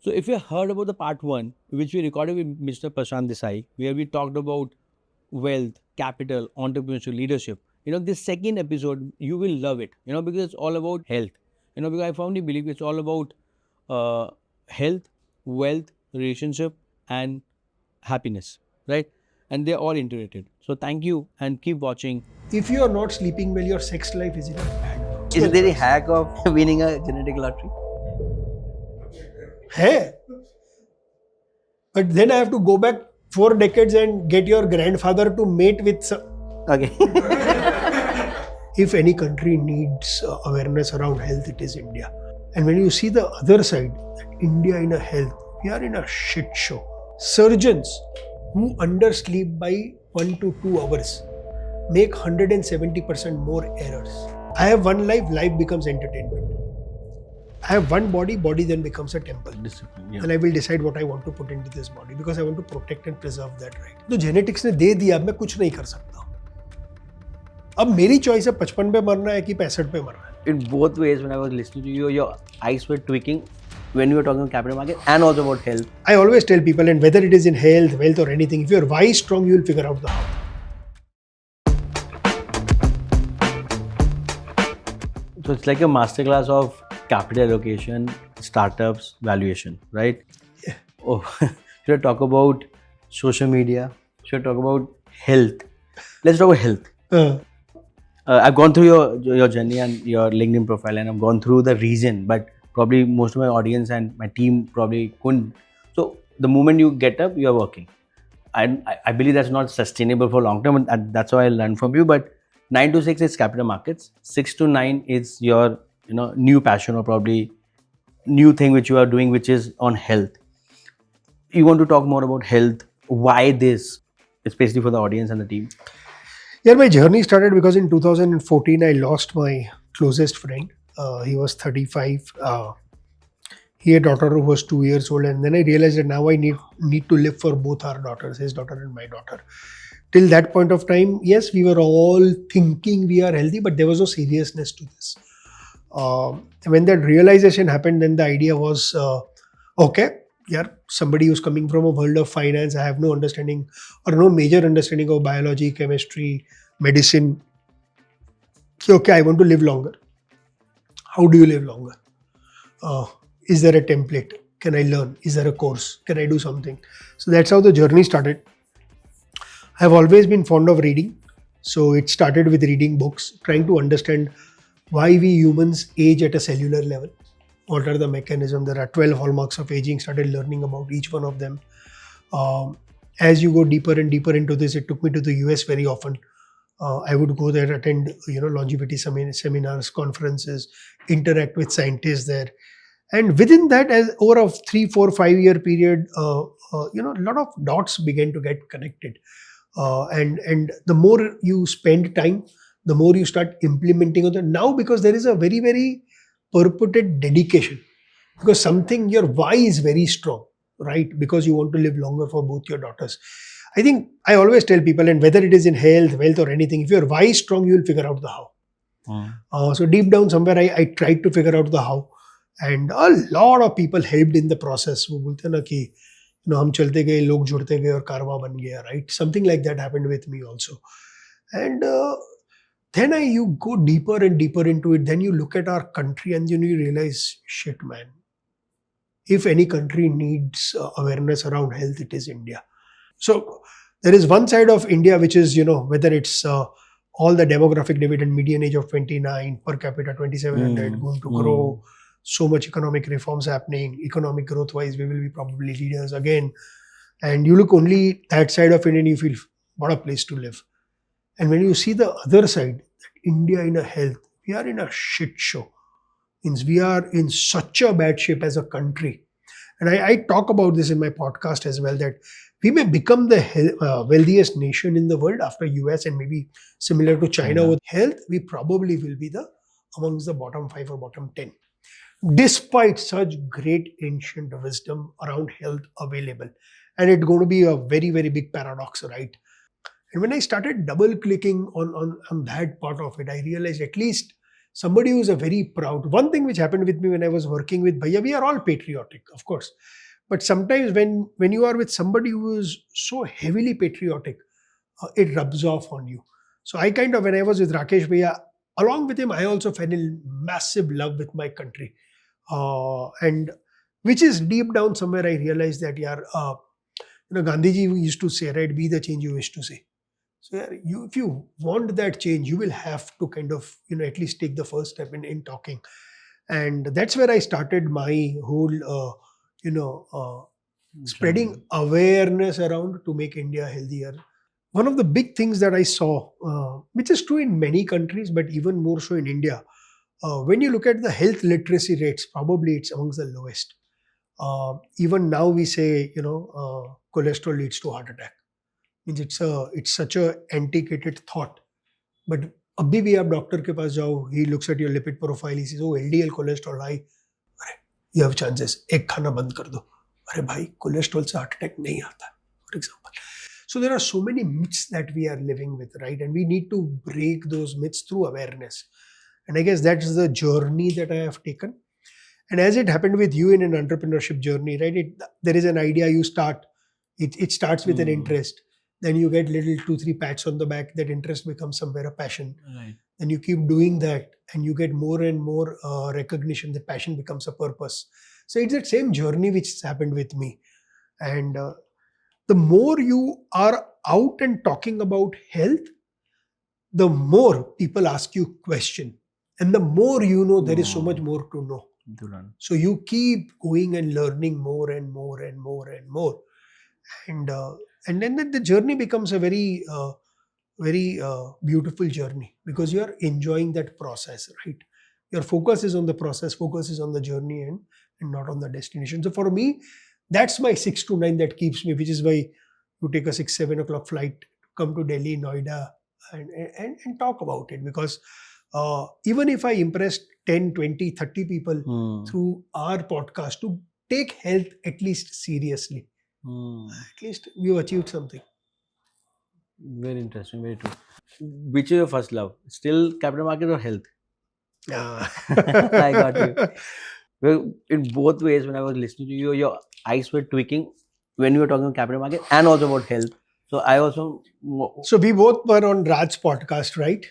So if you heard about the part one, which we recorded with Mr. Prashant Desai, where we talked about wealth, capital, entrepreneurship, leadership, this second episode, you will love it, because it's all about health. Because I firmly believe it's all about uh, health, wealth, relationship, and happiness, right? And they're all integrated. So thank you and keep watching. If you are not sleeping well, your sex life is in a bad. Is there a hack of winning a genetic lottery? Hey, but then I have to go back 4 decades and get your grandfather to mate with some. Okay. If any country needs awareness around health, it is India. And when you see the other side, that India in a health, we are in a shit show. Surgeons who undersleep by 1 to 2 hours make 170% more errors. I have one life, life becomes entertainment. I have one body, body then becomes a temple. Discipline, yeah. And I will decide what I want to put into this body because I want to protect and preserve that right. तो genetics ने दे दिया, अब मैं कुछ नहीं कर सकता. अब मेरी choice है 55 पे मरना है कि 65 पे मरना है. In both ways, when I was listening to you, your eyes were tweaking when you were talking about capital market and also about health. I always tell people, and whether it is in health, wealth or anything, if you are why strong, you will figure out the how. So it's like a masterclass of capital allocation, startups, valuation, right? Yeah. Oh, should I talk about social media? Should I talk about health? Let's talk about health. I've gone through your journey and your LinkedIn profile, and I've gone through the reason, but probably most of my audience and my team probably couldn't. So the moment you get up, you are working. I believe that's not sustainable for long term, and that's why I learned from you. But 9 to 6 is capital markets. 6 to 9 is your new passion or probably new thing which you are doing, which is on health. You want to talk more about health? Why this? Especially for the audience and the team. Yeah, my journey started because in 2014 I lost my closest friend. He was 35. He had a daughter who was 2 years old, and then I realized that now I need to live for both our daughters, his daughter and my daughter. Till that point of time, yes, we were all thinking we are healthy, but there was no seriousness to this. When that realization happened, then the idea was, okay, yeah, somebody who's coming from a world of finance, I have no understanding or no major understanding of biology, chemistry, medicine. Okay, I want to live longer. How do you live longer? Is there a template? Can I learn? Is there a course? Can I do something? So that's how the journey started. I've always been fond of reading. So it started with reading books, trying to understand why we humans age at a cellular level. What are the mechanisms? There are 12 hallmarks of aging. Started learning about each one of them. As you go deeper and deeper into this, it took me to the US very often. I would go there, attend longevity seminars, conferences, interact with scientists there. And within that, as over a 3, 4, 5 year period, a lot of dots began to get connected. And the more you spend time, the more you start implementing on that. Now, because there is a very, very purported dedication, because something, your why is very strong, right? Because you want to live longer for both your daughters. I think I always tell people, and whether it is in health, wealth or anything, if your why is strong, you will figure out the how. So deep down somewhere, I tried to figure out the how. And a lot of people helped in the process. वो बोलते हैं ना कि हम चलते गए, लोग जुड़ते गए और कारवां बन गया, right? Something like that happened with me also. And then you go deeper and deeper into it. Then you look at our country and you realize, shit, man. If any country needs awareness around health, it is India. So there is one side of India which is, whether it's all the demographic dividend, median age of 29, per capita 2,700, going to grow. So much economic reforms happening, economic growth wise, we will be probably leaders again. And you look only that side of India and you feel, what a place to live. And when you see the other side, that India in a health, we are in a shit show. Means we are in such a bad shape as a country. And I talk about this in my podcast as well, that we may become the wealthiest nation in the world after US and maybe similar to China with health, we probably will be amongst the bottom 5 or bottom 10. Despite such great ancient wisdom around health available. And it's going to be a very, very big paradox, right? And when I started double clicking on that part of it, I realized at least somebody who's a very proud. One thing which happened with me when I was working with Bhaiya, we are all patriotic, of course. But sometimes when you are with somebody who is so heavily patriotic, it rubs off on you. So I kind of, when I was with Rakesh Bhaiya, along with him, I also fell in massive love with my country. And which is deep down somewhere I realized that, Gandhiji used to say, right, be the change you wish to see. So if you want that change, you will have to kind of, at least take the first step in talking. And that's where I started my whole, spreading awareness around to make India healthier. One of the big things that I saw, which is true in many countries, but even more so in India, when you look at the health literacy rates, probably it's amongst the lowest. Even now we say, cholesterol leads to heart attack. Means it's such a antiquated thought. But abhi bhi aap doctor ke paas jao, he looks at your lipid profile, he says, oh, LDL cholesterol high, you have chances, egg khana band kar do. Arey bhai, cholesterol se heart attack nahi aata, for example. So there are so many myths that we are living with, right? And we need to break those myths through awareness. And I guess that's the journey that I have taken. And as it happened with you in an entrepreneurship journey, right? There is an idea you start. It starts with an interest. Then you get little 2-3 pats on the back. That interest becomes somewhere a passion. Right. Then you keep doing that, and you get more and more recognition. The passion becomes a purpose. So it's that same journey which has happened with me. And the more you are out and talking about health, the more people ask you question, and the more you know, there is so much more to know. So you keep going and learning more and more and more and more, and then the journey becomes a very beautiful journey, because you are enjoying that process, right? Your focus is on the process, focus is on the journey, and not on the destination. So for me, that's my 6 to 9 that keeps me, which is why you take a 6-7 o'clock flight, come to Delhi, Noida, and talk about it. Because even if I impressed 10, 20, 30 people through our podcast to take health at least seriously, at least you achieved something. Very interesting, very true. Which is your first love? Still capital market or health? I got you. Well, in both ways, when I was listening to you, your eyes were tweaking when you were talking about capital market and also about health. So I also... So we both were on Raj's podcast, right?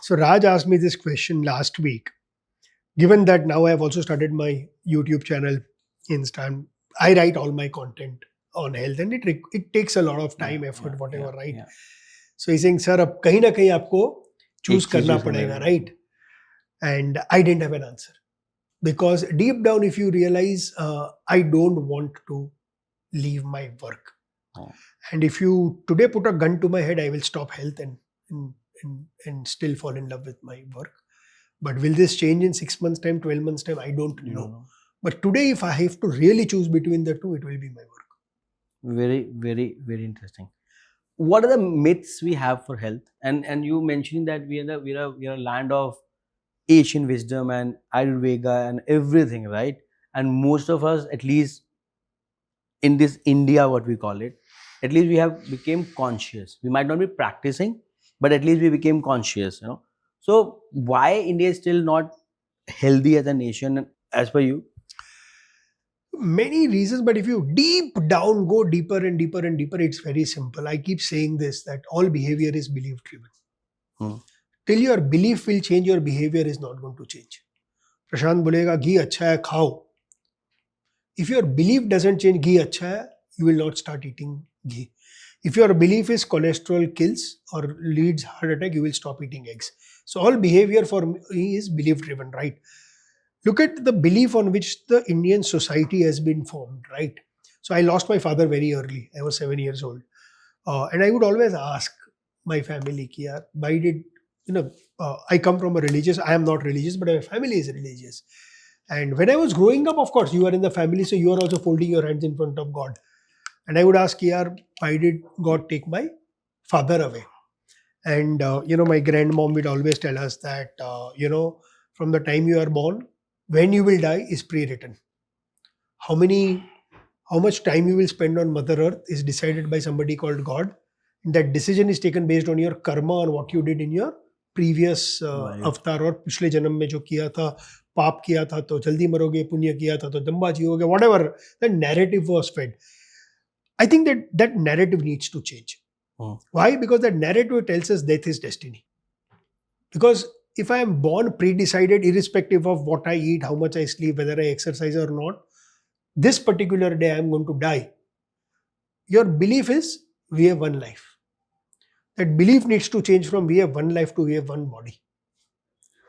So Raj asked me this question last week. Given that now I have also started my YouTube channel, Insta, I write all my content on health, and it takes a lot of time, effort, whatever, right? Yeah. So he's saying, sir, ab kahin na kahin aapko choose karna padega, right? And I didn't have an answer. Because deep down, if you realize, I don't want to leave my work. And if you today put a gun to my head, I will stop health and still fall in love with my work. But will this change in 6 months' time, 12 months' time? I don't know. But today, if I have to really choose between the two, it will be my work. Very, very, very interesting. What are the myths we have for health? And you mentioned that we are a land of Asian wisdom and Ayurveda and everything, right? And most of us, at least in this India, what we call it, at least we have become conscious. We might not be practicing, but at least we became conscious, So why India is still not healthy as a nation, as per you? Many reasons, but if you deep down go deeper and deeper and deeper, it's very simple. I keep saying this, that all behavior is belief driven. Till your belief will change, your behavior is not going to change. Prashant bolega, ghee acha hai, khao. If your belief doesn't change, ghee acha hai, you will not start eating ghee. If your belief is cholesterol kills or leads heart attack, you will stop eating eggs. So all behavior for me is belief driven, right? Look at the belief on which the Indian society has been formed, right? So I lost my father very early. I was 7 years old. And I would always ask my family, why did, I come from a religious, I am not religious, but my family is religious. And when I was growing up, of course, you are in the family, so you are also folding your hands in front of God. And I would ask, why did God take my father away? And, my grandmom would always tell us that, from the time you are born, when you will die is pre-written. How much time you will spend on Mother Earth is decided by somebody called God. And that decision is taken based on your karma, on what you did in your previous Right. अवतार और पिछले जन्म में जो किया था, पाप किया था तो जल्दी मरोगे, पुण्य किया था तो लंबा जियोगे, whatever the narrative was fed. I think that narrative needs to change. Hmm. Why? Because that narrative tells us death is destiny. Because if I am born pre-decided, irrespective of what I eat, how much I sleep, whether I exercise or not, this particular day I am going to die. Your belief is we have one life. That belief needs to change from we have one life to we have one body.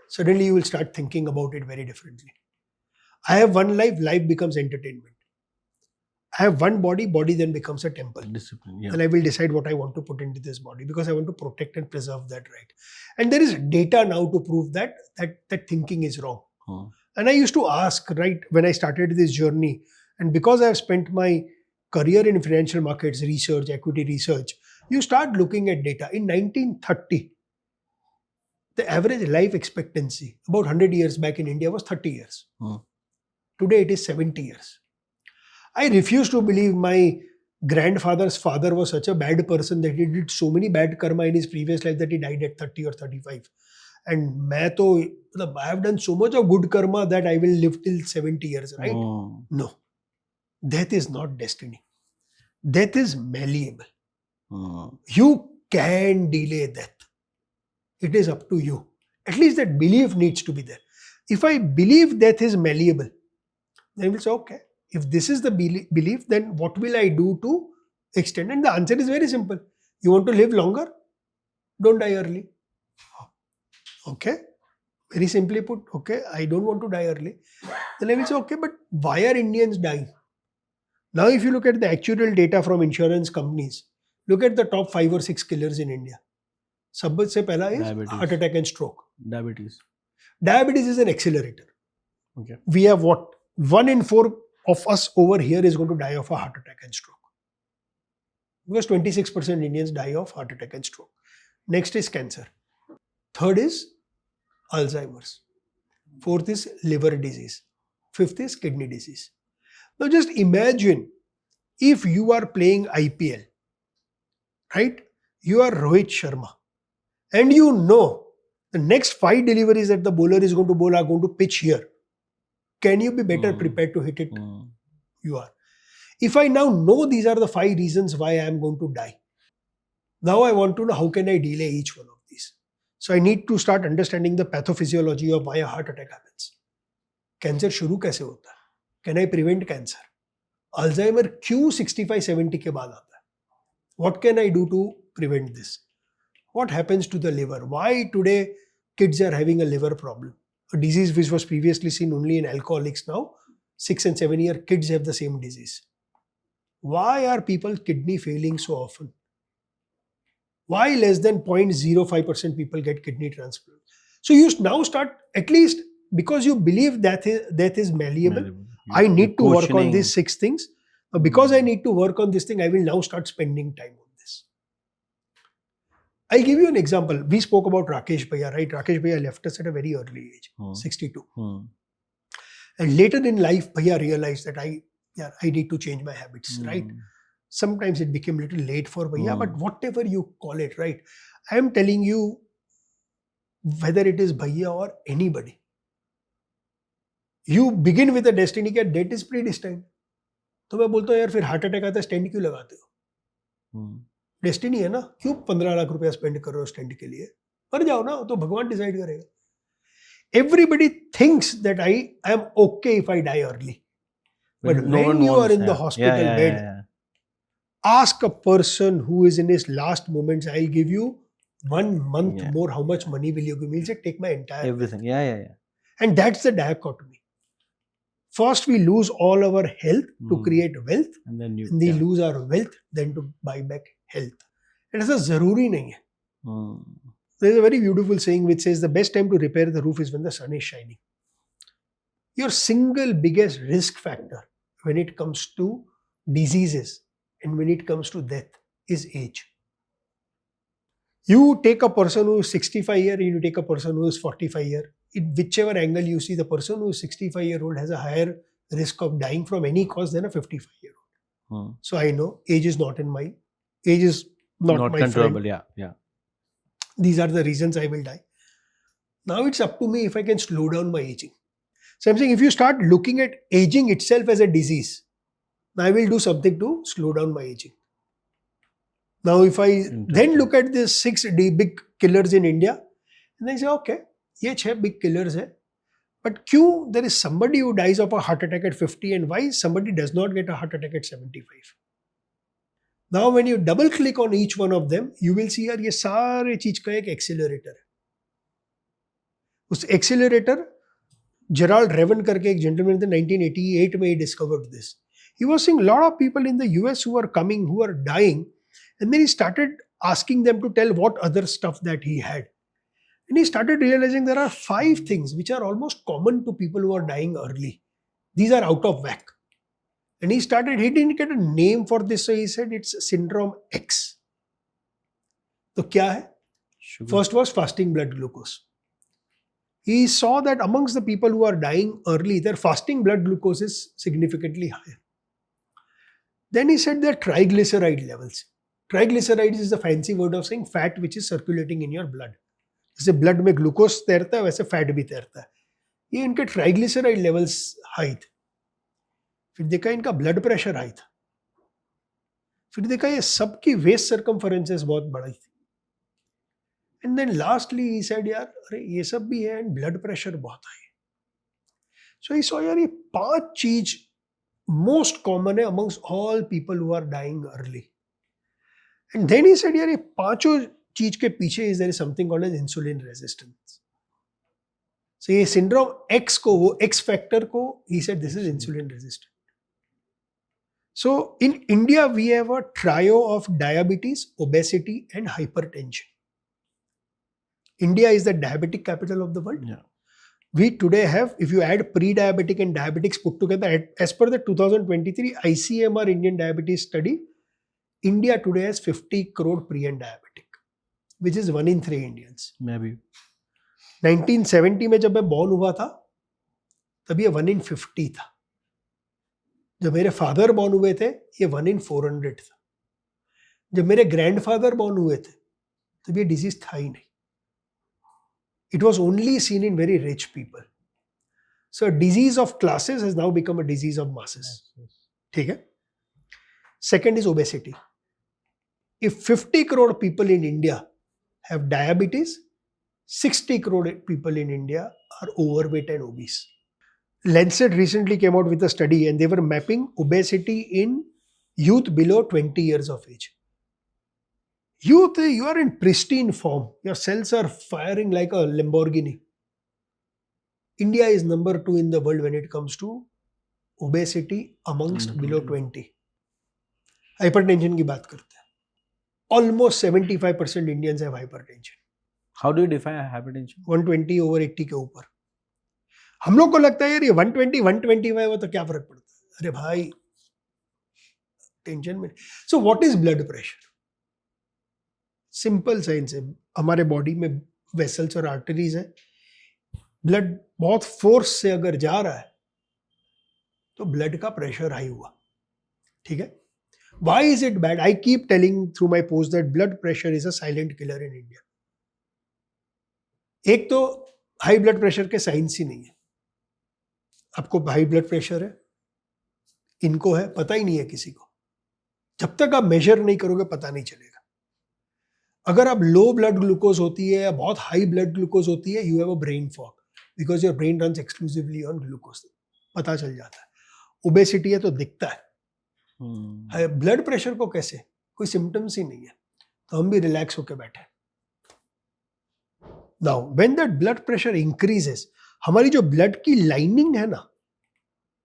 Suddenly you will start thinking about it very differently. I have one life, life becomes entertainment. I have one body, body then becomes a temple. Discipline. Yeah. And I will decide what I want to put into this body because I want to protect and preserve that right. And there is data now to prove that thinking is wrong. Hmm. And I used to ask, right, when I started this journey, and because I have spent my career in financial markets, research, equity research, you start looking at data. In 1930, the average life expectancy about 100 years back in India was 30 years. Hmm. Today it is 70 years. I refuse to believe my grandfather's father was such a bad person that he did so many bad karma in his previous life that he died at 30 or 35. And I have done so much of good karma that I will live till 70 years, right? Hmm. No. Death is not destiny. Death is malleable. Hmm. You can delay death. It is up to you. At least that belief needs to be there. If I believe death is malleable, then I will say, okay, if this is the belief, then what will I do to extend? And the answer is very simple. You want to live longer? Don't die early. Okay. Very simply put, okay, I don't want to die early. Then I will say, okay, but why are Indians dying? Now, if you look at the actual data from insurance companies, look at the top 5 or 6 killers in India. सबसे पहला is Diabetes. heart attack and stroke. Diabetes. Diabetes is an accelerator. Okay. We have what? 1 in 4 of us over here is going to die of a heart attack and stroke. Because 26% Indians die of heart attack and stroke. Next is cancer. Third is Alzheimer's. Fourth is liver disease. Fifth is kidney disease. Now just imagine if you are playing IPL, right? You are Rohit Sharma. And you know the next 5 deliveries that the bowler is going to bowl are going to pitch here. Can you be better prepared to hit it? You are. If I now know these are the 5 reasons why I am going to die, now I want to know how can I delay each one of these. So I need to start understanding the pathophysiology of why a heart attack happens. Cancer shuru kaise hota hai? Can I prevent cancer? Alzheimer क्यों 65-70 के बाद आता है? What can I do to prevent this? What happens to the liver? Why today kids are having a liver problem? A disease which was previously seen only in alcoholics, now 6 and 7 year kids have the same disease. Why are people kidney failing so often? Why less than 0.05% people get kidney transplant? So you now start, at least because you believe that death is malleable, I need to work on these 6 things. Because I need to work on this thing, I will now start spending time on this. I'll give you an example. We spoke about Rakesh Bhaiya, right? Rakesh Bhaiya left us at a very early age, 62. And later in life, Bhaiya realized that I need to change my habits, right? Sometimes it became a little late for Bhaiya, but whatever you call it, right? I am telling you, whether it is Bhaiya or anybody, you begin with a destiny that death is predestined. तो मैं बोलता हूँ यार फिर heart attack आता है stent क्यों लगाते हो? डेस्टिनी है ना, क्यों 15 लाख रुपया स्पेंड कर रहे हो स्टेंट के लिए? मर जाओ ना, तो भगवान डिसाइड करेगा. Everybody thinks that I am okay if I die early. But when you are in the hospital bed, ask a person who is in his last moments, I'll give you 1 month more, how much money will you give me? He'll say, take my entire everything. And that's the dichotomy. First, we lose all our health to create wealth, and then we lose our wealth then to buy back health. It is a zaruri nahi hai. There is a very beautiful saying which says the best time to repair the roof is when the sun is shining. Your single biggest risk factor when it comes to diseases and when it comes to death is age. You take a person who is 65 year, you take a person who is 45 year. In whichever angle you see, the person who is 65-year-old has a higher risk of dying from any cause than a 55-year-old. So I know age is not my controllable. friend. These are the reasons I will die. Now it's up to me if I can slow down my aging. So I'm saying if you start looking at aging itself as a disease, I will do something to slow down my aging. Now if I then look at the 6 big killers in India, and I say, okay, ये 6 big killers है, but क्यों there is somebody who dies of a heart attack at 50 and why somebody does not get a heart attack at 75? Now when you double click on each one of them, you will see यार ये सारे चीज का एक accelerator है. उस accelerator Gerald Raven करके एक जेंटलमैन थे 1988 में he discovered this. He was seeing a lot of people in the US who are coming, who are dying, and then he started asking them to tell what other stuff that he had. And he started realizing there are 5 things which are almost common to people who are dying early. These are out of whack. And he didn't get a name for this, so he said it's syndrome X. So क्या है? Sugar. First was fasting blood glucose. He saw that amongst the people who are dying early, their fasting blood glucose is significantly higher. Then he said their triglyceride levels. Triglycerides is the fancy word of saying fat which is circulating in your blood. जैसे blood में glucose तैरता है वैसे fat भी तैरता है. ये इनके triglyceride levels high थे. फिर देखा इनका blood pressure high था. फिर देखा ये सबकी waist circumferences बहुत बड़ी थी. And then lastly he said यार अरे ये सब भी है and blood pressure बहुत high. So he saw यार ये 5 चीज most common है amongst all people who are dying early. And then he said यार ये पांचों चीज के पीछे is there is something called as insulin resistance. So ये syndrome X को वो X factor को he said this is insulin resistant. So in India we have a trio of diabetes, obesity and hypertension. India is the diabetic capital of the world. Yeah. We today have, if you add pre-diabetic and diabetics put together, as per the 2023 ICMR Indian Diabetes Study, India today has 50 crore pre and diabetic, which is 1 in 3 Indians. Maybe. 1970 में जब मैं born हुआ था, तब ये 1 in 50 था. जब मेरे father born हुए थे, ये 1 in 400 था. जब मेरे grandfather born हुए थे, तब ये disease था ही नहीं. It was only seen in very rich people. So a disease of classes has now become a disease of masses. ठीक है? Second is obesity. If 50 crore people in India have diabetes, 60 crore people in India are overweight and obese. Lancet recently came out with a study and they were mapping obesity in youth below 20 years of age. Youth, you are in pristine form. Your cells are firing like a Lamborghini. India is number 2 in the world when it comes to obesity amongst below 20. Hypertension की बात करते हैं. Almost 75% Indians have hypertension. How do you define hypertension? 120 over 80 के ऊपर. हम लोग को लगता है यार ये 120, 125 हो तो क्या फर्क पड़ता है? अरे भाई, टेंशन में. So what is blood pressure? Simple science है. हमारे बॉडी में वेसल्स और आर्टरीज है. ब्लड बहुत फोर्स से अगर जा रहा है तो ब्लड का प्रेशर हाई हुआ. ठीक है. Why is it bad? I keep telling through my post that blood pressure is a silent killer in India. एक तो हाई ब्लड प्रेशर के साइंस ही नहीं है. आपको हाई ब्लड प्रेशर है, इनको है, पता ही नहीं है किसी को. जब तक आप मेजर नहीं करोगे पता नहीं चलेगा. अगर आप लो ब्लड ग्लूकोज होती है या बहुत हाई ब्लड ग्लूकोज होती है, you have a brain fog because your brain runs exclusively on glucose. पता चल जाता है. ओबेसिटी है तो दिखता है. ब्लड प्रेशर को कैसे? कोई सिम्टम्स ही नहीं है तो हम भी रिलैक्स होकर बैठे. Now when that blood pressure increases, हमारी जो ब्लड की लाइनिंग है ना,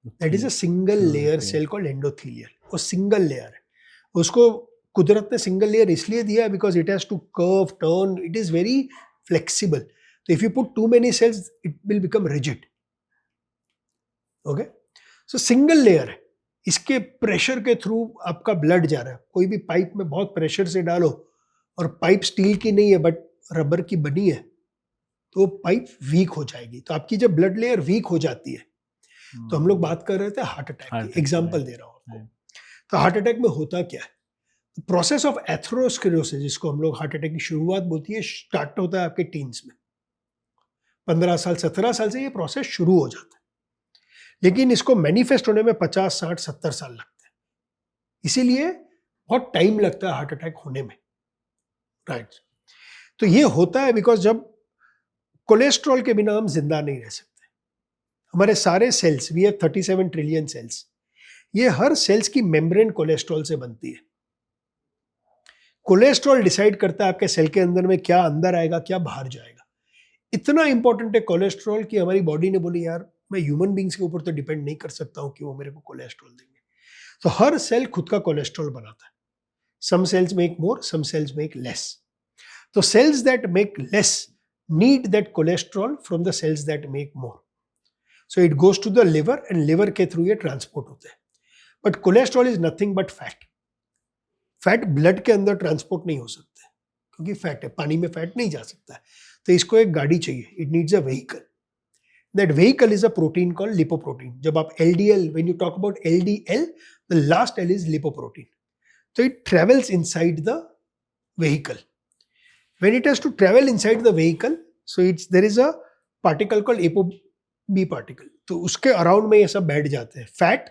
that is a single layer cell called endothelial. वो सिंगल लेयर है. उसको कुदरत ने सिंगल लेयर इसलिए दिया है because it has to curve, turn, it is very flexible. तो if you put too many cells it will become rigid. Okay. So single layer है. इसके प्रेशर के थ्रू आपका ब्लड जा रहा है. कोई भी पाइप में बहुत प्रेशर से डालो और पाइप स्टील की नहीं है बट रबर की बनी है तो पाइप वीक हो जाएगी. तो आपकी जब ब्लड लेयर वीक हो जाती है तो हम लोग बात कर रहे थे हार्ट अटैक की. एग्जाम्पल दे रहा हूँ आपको. तो हार्ट अटैक में होता क्या है? प्रोसेस ऑफ एथेरोस्क्लेरोसिस, जिसको हम लोग हार्ट अटैक की शुरुआत बोलती है, स्टार्ट होता है आपके टीन्स में. 15 साल 17 साल से ये प्रोसेस शुरू हो जाता है, लेकिन इसको मैनिफेस्ट होने में 50 60 70 साल लगते हैं। इसीलिए बहुत टाइम लगता है हार्ट अटैक होने में, राइट। तो ये होता है बिकॉज जब कोलेस्ट्रॉल के बिना हम जिंदा नहीं रह सकते। हमारे सारे cells, we have 37 trillion cells, ये हर सेल्स की मेम्ब्रेन कोलेस्ट्रॉल से बनती है। कोलेस्ट्रॉल डिसाइड करता है आपके सेल के अंदर में क्या अंदर आएगा, क्या बाहर जाएगा। इतना इंपॉर्टेंट है कोलेस्ट्रॉल कि हमारी बॉडी ने बोली यार मैं ह्यूमन बींग्स के ऊपर तो डिपेंड नहीं कर सकता हूं कि वो मेरे को कोलेस्ट्रॉल देंगे। तो हर सेल खुद का कोलेस्ट्रॉल बनाता है। Some cells make more, some cells make less. तो cells that make less need that cholesterol from the cells that make more, so it goes to the liver and liver के through ये transport होता है। But cholesterol is nothing but fat. Fat blood के अंदर transport नहीं हो सकता है क्योंकि फैट है, पानी में फैट नहीं जा सकता है। तो इसको एक गाड़ी चाहिए, it needs a vehicle. That vehicle is a protein called lipoprotein. जब आप LDL, when you talk about LDL, the last L is lipoprotein. So it travels inside the vehicle. When it has to travel inside the vehicle, so there is a particle called ApoB particle. तो उसके around में ये सब बैठ जाते हैं, fat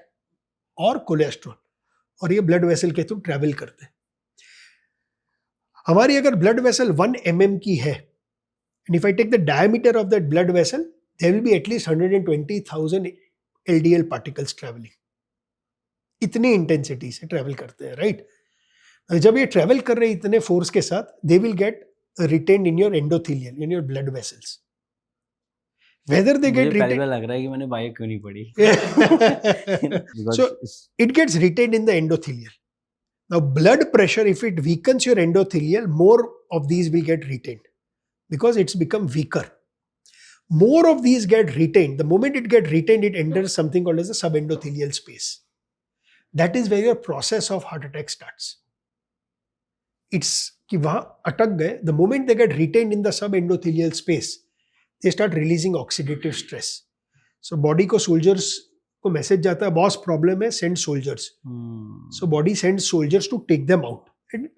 और cholesterol, और ये ब्लड वेसल के थ्रू ट्रैवल करते हैं। हमारी अगर ब्लड वेसल 1 mm की है, and if I take the diameter of that blood vessel, there will be at least 120,000 LDL particles traveling. इतनी इंटेंसिटी से ट्रैवल करते हैं, राइट। जब ये ट्रैवल कर रहे हैं इतने फोर्स के साथ, they will get retained in your endothelial, in your blood vessels. Whether they get retained, लग रहा है कि मैंने बायो क्यों नहीं पढ़ी। so it gets retained in the endothelial. Now blood pressure, if it weakens your endothelial, more of these will get retained because it's become weaker. More of these get retained. The moment it get retained, it enters something called as the subendothelial space. That is where your process of heart attack starts. It's कि वहां अटक गए, the moment they get retained in the subendothelial space, they start releasing oxidative stress. So body को soldiers को message जाता है, boss problem है, send soldiers. So body sends soldiers to take them out. And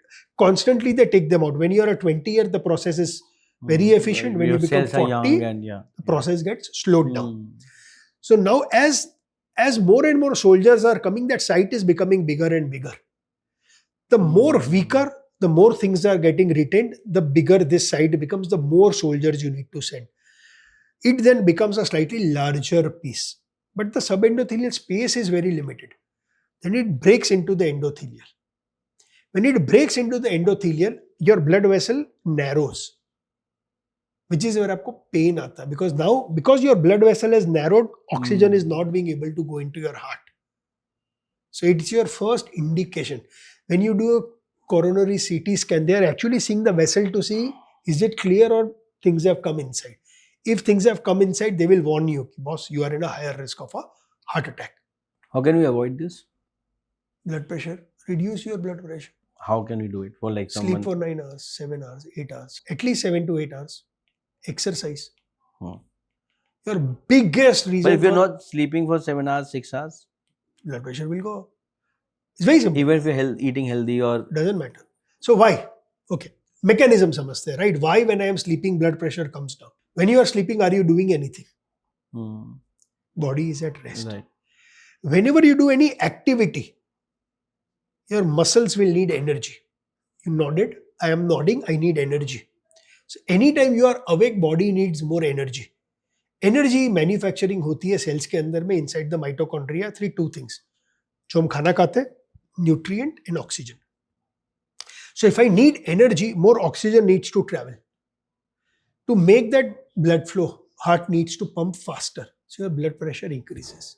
constantly they take them out. When you are a 20-year, the process is very efficient. When you become 40, the process gets slowed down. So now as more and more soldiers are coming, that site is becoming bigger and bigger. The more weaker, the more things are getting retained, the bigger this site becomes, the more soldiers you need to send. It then becomes a slightly larger piece. But the subendothelial space is very limited. Then it breaks into the endothelial. When it breaks into the endothelial, your blood vessel narrows, which is where आपको pain आता है. Because your blood vessel is narrowed, oxygen is not being able to go into your heart. So it's your first indication. When you do a coronary CT scan, they are actually seeing the vessel to see is it clear or things have come inside. If things have come inside, they will warn you, boss, you are in a higher risk of a heart attack. How can we avoid this? Blood pressure. Reduce your blood pressure. How can we do it? For like someone... Sleep for 9 hours, 7 hours, 8 hours. At least 7 to 8 hours. Exercise. Your biggest reason. But if you're not sleeping for 7 hours, 6 hours, blood pressure will go up. It's very simple. Even if you're eating healthy or... Doesn't matter. So why? Okay. Mechanism samajhte, right? Why when I am sleeping, blood pressure comes down? When you are sleeping, are you doing anything? Body is at rest. Right. Whenever you do any activity, your muscles will need energy. You nodded, I am nodding, I need energy. So anytime you are awake, body needs more energy. Energy manufacturing होती है cells के अंदर में inside the mitochondria through two things. जो हम खाना खाते हैं, nutrient and oxygen. So if I need energy, more oxygen needs to travel. To make that blood flow, heart needs to pump faster. So your blood pressure increases.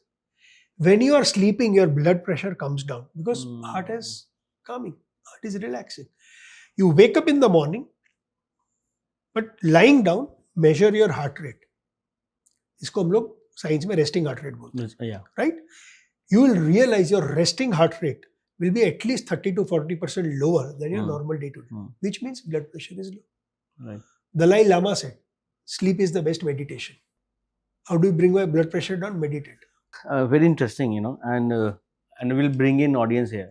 When you are sleeping, your blood pressure comes down because heart is calming, heart is relaxing. You wake up in the morning, but lying down, measure your heart rate. इसको हम लोग science में resting heart rate बोलते हैं, right? You will realize your resting heart rate will be at least 30 to 40% lower than your normal day-to-day, which means blood pressure is low. Right. Dalai Lama said, sleep is the best meditation. How do you bring your blood pressure down? Meditate. Very interesting, and we'll bring in audience here.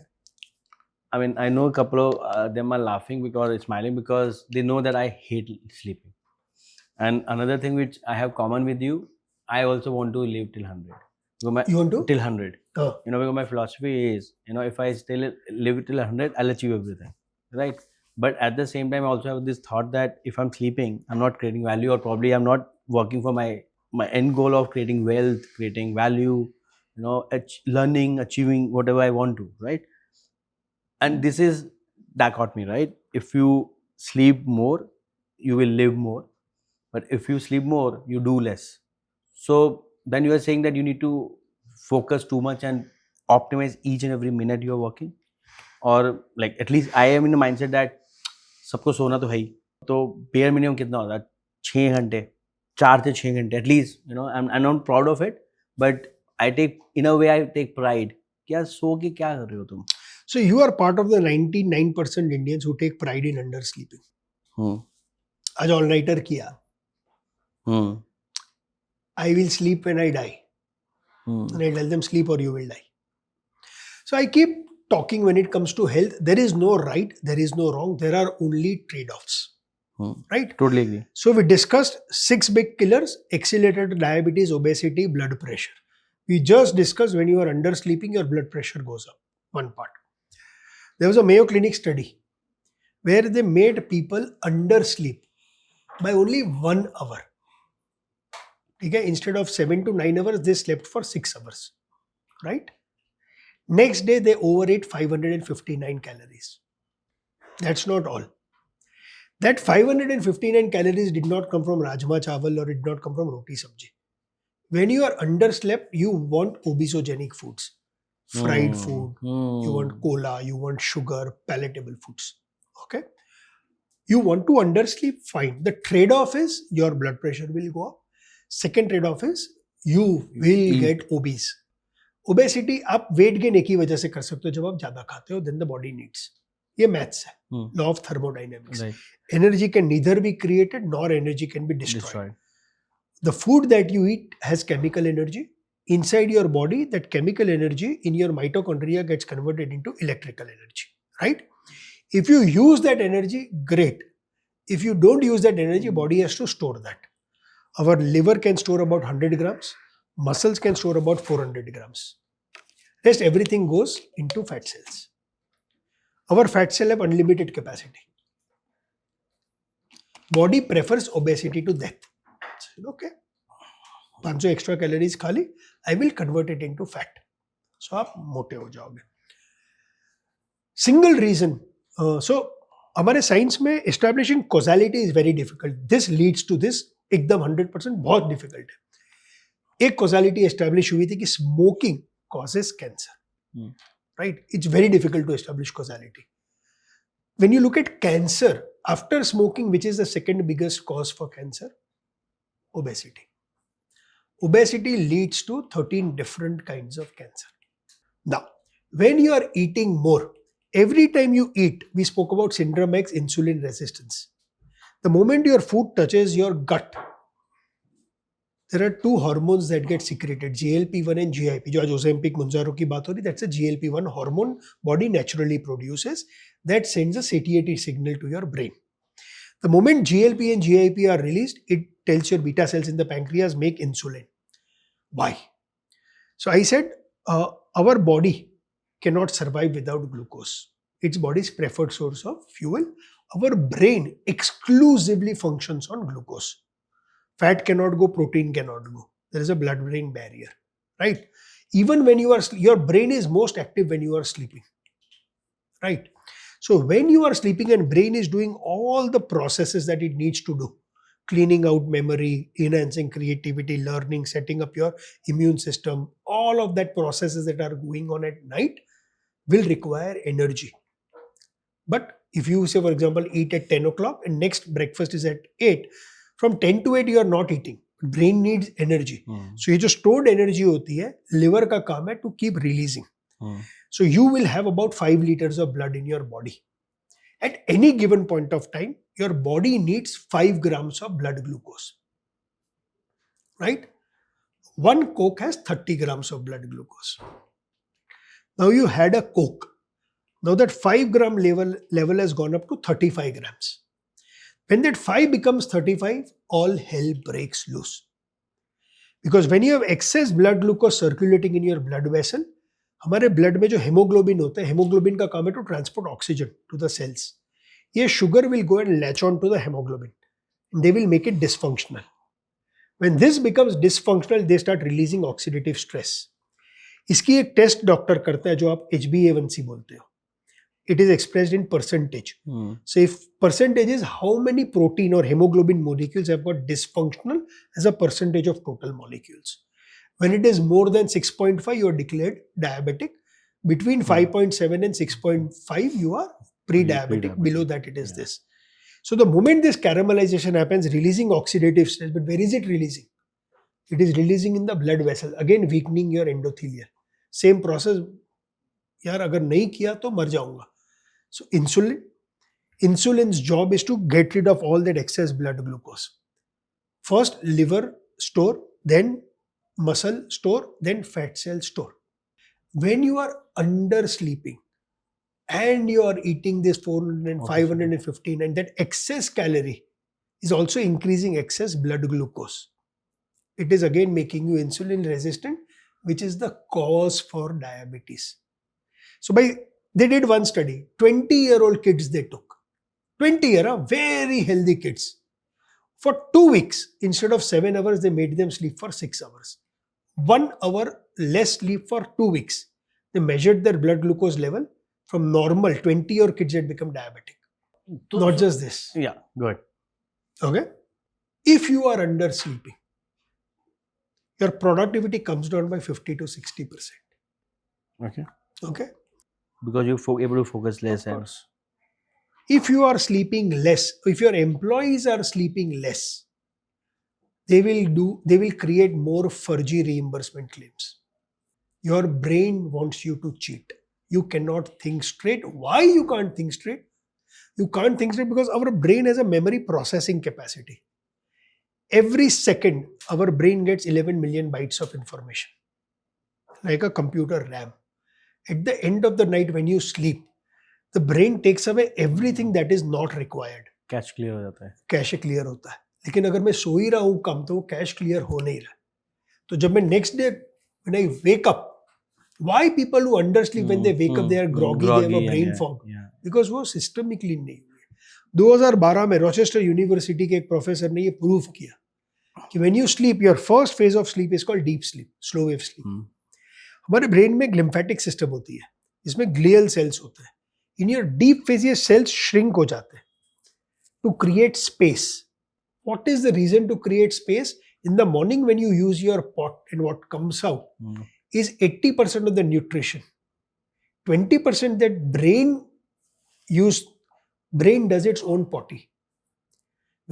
I mean, I know a couple of them are laughing because smiling because they know that I hate sleeping, And another thing which I have common with you, I also want to live till 100. You want to? Till 100. Uh, Because my philosophy is, if I still live till 100, I'll achieve everything, right? But at the same time, I also have this thought that if I'm sleeping, I'm not creating value, or probably I'm not working for my end goal of creating wealth, creating value, learning, achieving whatever I want to, right? And this is dichotomy, right? If you sleep more, you will live more, but if you sleep more, you do less. So then you are saying that you need to focus too much and optimize each and every minute you are working, or like at least I am in the mindset that सबको सोना तो है ही, तो bare minimum कितना होता है? 6 घंटे, 4 से 6 घंटे at least. I am not proud of it, but I take in a way, I take pride. क्या सो के क्या कर रहे हो तुम? so you are part of the 99% Indians who take pride in undersleeping. आज all nighter किया. I will sleep when I die. And I tell them sleep or you will die. So I keep talking when it comes to health. There is no right, there is no wrong. There are only trade-offs. Right? Totally agree. So we discussed 6 big killers: accelerated diabetes, obesity, blood pressure. We just discussed when you are undersleeping, your blood pressure goes up. One part. There was a Mayo Clinic study where they made people undersleep by only 1 hour. Okay? Instead of 7 to 9 hours, they slept for 6 hours. Right? Next day, they overate 559 calories. That's not all. That 559 calories did not come from rajma chawal or it did not come from roti sabji. When you are underslept, you want obesogenic foods. Fried food, you want cola, you want sugar, palatable foods. Okay? You want to undersleep, fine. The trade-off is your blood pressure will go up. Second trade-off is you will get obese. Obesity आप weight gain एक ही वजह से कर सकते हो जब आप ज्यादा खाते हो, then the body needs. ये maths है. Law of thermodynamics. Right. Energy can neither be created nor energy can be destroyed. The food that you eat has chemical energy. Inside your body, that chemical energy in your mitochondria gets converted into electrical energy. Right? If you use that energy, great. If you don't use that energy, body has to store that. Our liver can store about 100 grams. Muscles can store about 400 grams. Rest everything goes into fat cells. Our fat cell have unlimited capacity. Body prefers obesity to death. Okay. 500 extra calories खा ली, I will convert it into fat. So आप मोटे हो जाओगे. Single reason. So हमारे science में establishing causality is very difficult. This leads to this. एकदम 100% बहुत difficult है. एक causality establish हुई थी कि smoking causes cancer. Right? It's very difficult to establish causality. When you look at cancer, after smoking, which is the second biggest cause for cancer? Obesity. Obesity leads to 13 different kinds of cancer. Now, when you are eating more, every time you eat, we spoke about syndrome X, insulin resistance. The moment your food touches your gut, there are 2 hormones that get secreted, GLP-1 and GIP. जो आज Ozempic, Mounjaro की बात हो रही, that's a GLP-1 hormone body naturally produces that sends a satiety signal to your brain. The moment GLP and GIP are released, it tells your beta cells in the pancreas make insulin. Why? So I said our body cannot survive without glucose. It's body's preferred source of fuel. Our brain exclusively functions on glucose. Fat cannot go, protein cannot go. There is a blood-brain barrier, right? Even when your brain is most active when you are sleeping, right? So when you are sleeping and brain is doing all the processes that it needs to do, cleaning out memory, enhancing creativity, learning, setting up your immune system, all of that processes that are going on at night will require energy. But if you say, for example, eat at 10 o'clock and next breakfast is at 8, from 10 to 8 you are not eating. Brain needs energy. So ये जो stored energy होती है, liver का काम है to keep releasing. So you will have about 5 liters of blood in your body. At any given point of time, your body needs 5 grams of blood glucose. Right? One Coke has 30 grams of blood glucose. Now you had a Coke. Now that 5 gram level has gone up to 35 grams. When that 5 becomes 35, all hell breaks loose. Because when you have excess blood glucose circulating in your blood vessel, हमारे blood में जो haemoglobin होता है, haemoglobin का काम है to transport oxygen to the cells. ये sugar will go and latch on to the haemoglobin. They will make it dysfunctional. When this becomes dysfunctional, they start releasing oxidative stress. इसकी एक test doctor करता है जो आप HbA1c बोलते हो. It is expressed in percentage. So if percentage is how many protein or hemoglobin molecules have got dysfunctional as a percentage of total molecules. When it is more than 6.5, you are declared diabetic. Between 5.7 and 6.5, you are pre-diabetic. Below that, it is this. So the moment this caramelization happens, releasing oxidative stress, but where is it releasing? It is releasing in the blood vessel, again weakening your endothelium. Same process. यार अगर नहीं किया तो मर जाऊंगा. So insulin's job is to get rid of all that excess blood glucose. First liver store, then muscle store, then fat cell store. When you are under sleeping and you are eating this 400 and 515 and that excess calorie is also increasing excess blood glucose. It is again making you insulin resistant, which is the cause for diabetes. So they did one study, 20-year-old kids they took. 20-year, very healthy kids. For 2 weeks, instead of 7 hours, they made them sleep for 6 hours. 1 hour less sleep for 2 weeks. They measured their blood glucose level. From normal, 20-year kids had become diabetic. Not just this. Yeah, good. Okay? If you are under sleeping, your productivity comes down by 50 to 60%. Okay. Okay? Because you're able to focus less. And if you are sleeping less, if your employees are sleeping less, they will create more fudgy reimbursement claims. Your brain wants you to cheat. You cannot think straight. Why you can't think straight? You can't think straight because our brain has a memory processing capacity. Every second, our brain gets 11 million bytes of information, like a computer RAM. At the end of the night when you sleep, the brain takes away everything that is not required. Cash clear हो जाता है. Cash clear होता है. लेकिन अगर मैं सो ही रहा हूँ कम तो वो कैश क्लियर हो नहीं रहा. तो जब मैं next day when I wake up, why people who undersleep when they wake up they are groggy, they have a brain fog? Because वो सिस्टम ही क्लीन नहीं हुए. 2012 में रोचेस्टर यूनिवर्सिटी के एक प्रोफेसर ने ये प्रूव किया कि when you sleep, your first phase of sleep is called deep sleep, slow wave sleep. हमारे ब्रेन में एक लिम्फेटिक सिस्टम होती है जिसमें ग्लियल सेल्स होते हैं. इन योर डीप फेज ये सेल्स श्रिंक हो जाते हैं to create space. What is the reason to create space? In the morning when you use your pot and what comes out is 80% of the nutrition. 20% that brain does its own potty.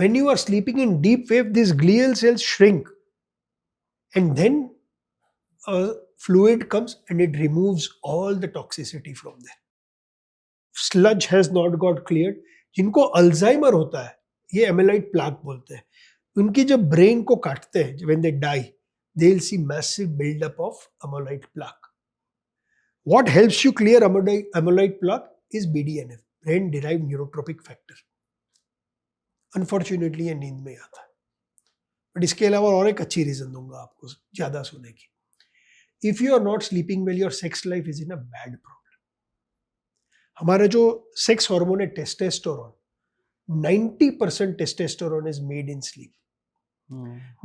When you are sleeping in deep wave, these glial cells shrink and then a fluid comes and it removes all the toxicity from there. Sludge has not got cleared. जिनको Alzheimer होता है, ये एमेलाइड plaque बोलते हैं. उनकी जब brain को काटते हैं, when they die, they'll see massive buildup of amyloid plaque. What helps you clear amyloid plaque is BDNF, brain derived neurotropic factor. Unfortunately ये नींद में आता है. बट इसके अलावा और एक अच्छी रीजन दूंगा आपको ज्यादा सोने की. If you are not sleeping well, your sex life is in a bad problem. हमारा जो सेक्स हार्मोन है testosterone, 90% testosterone is made in sleep.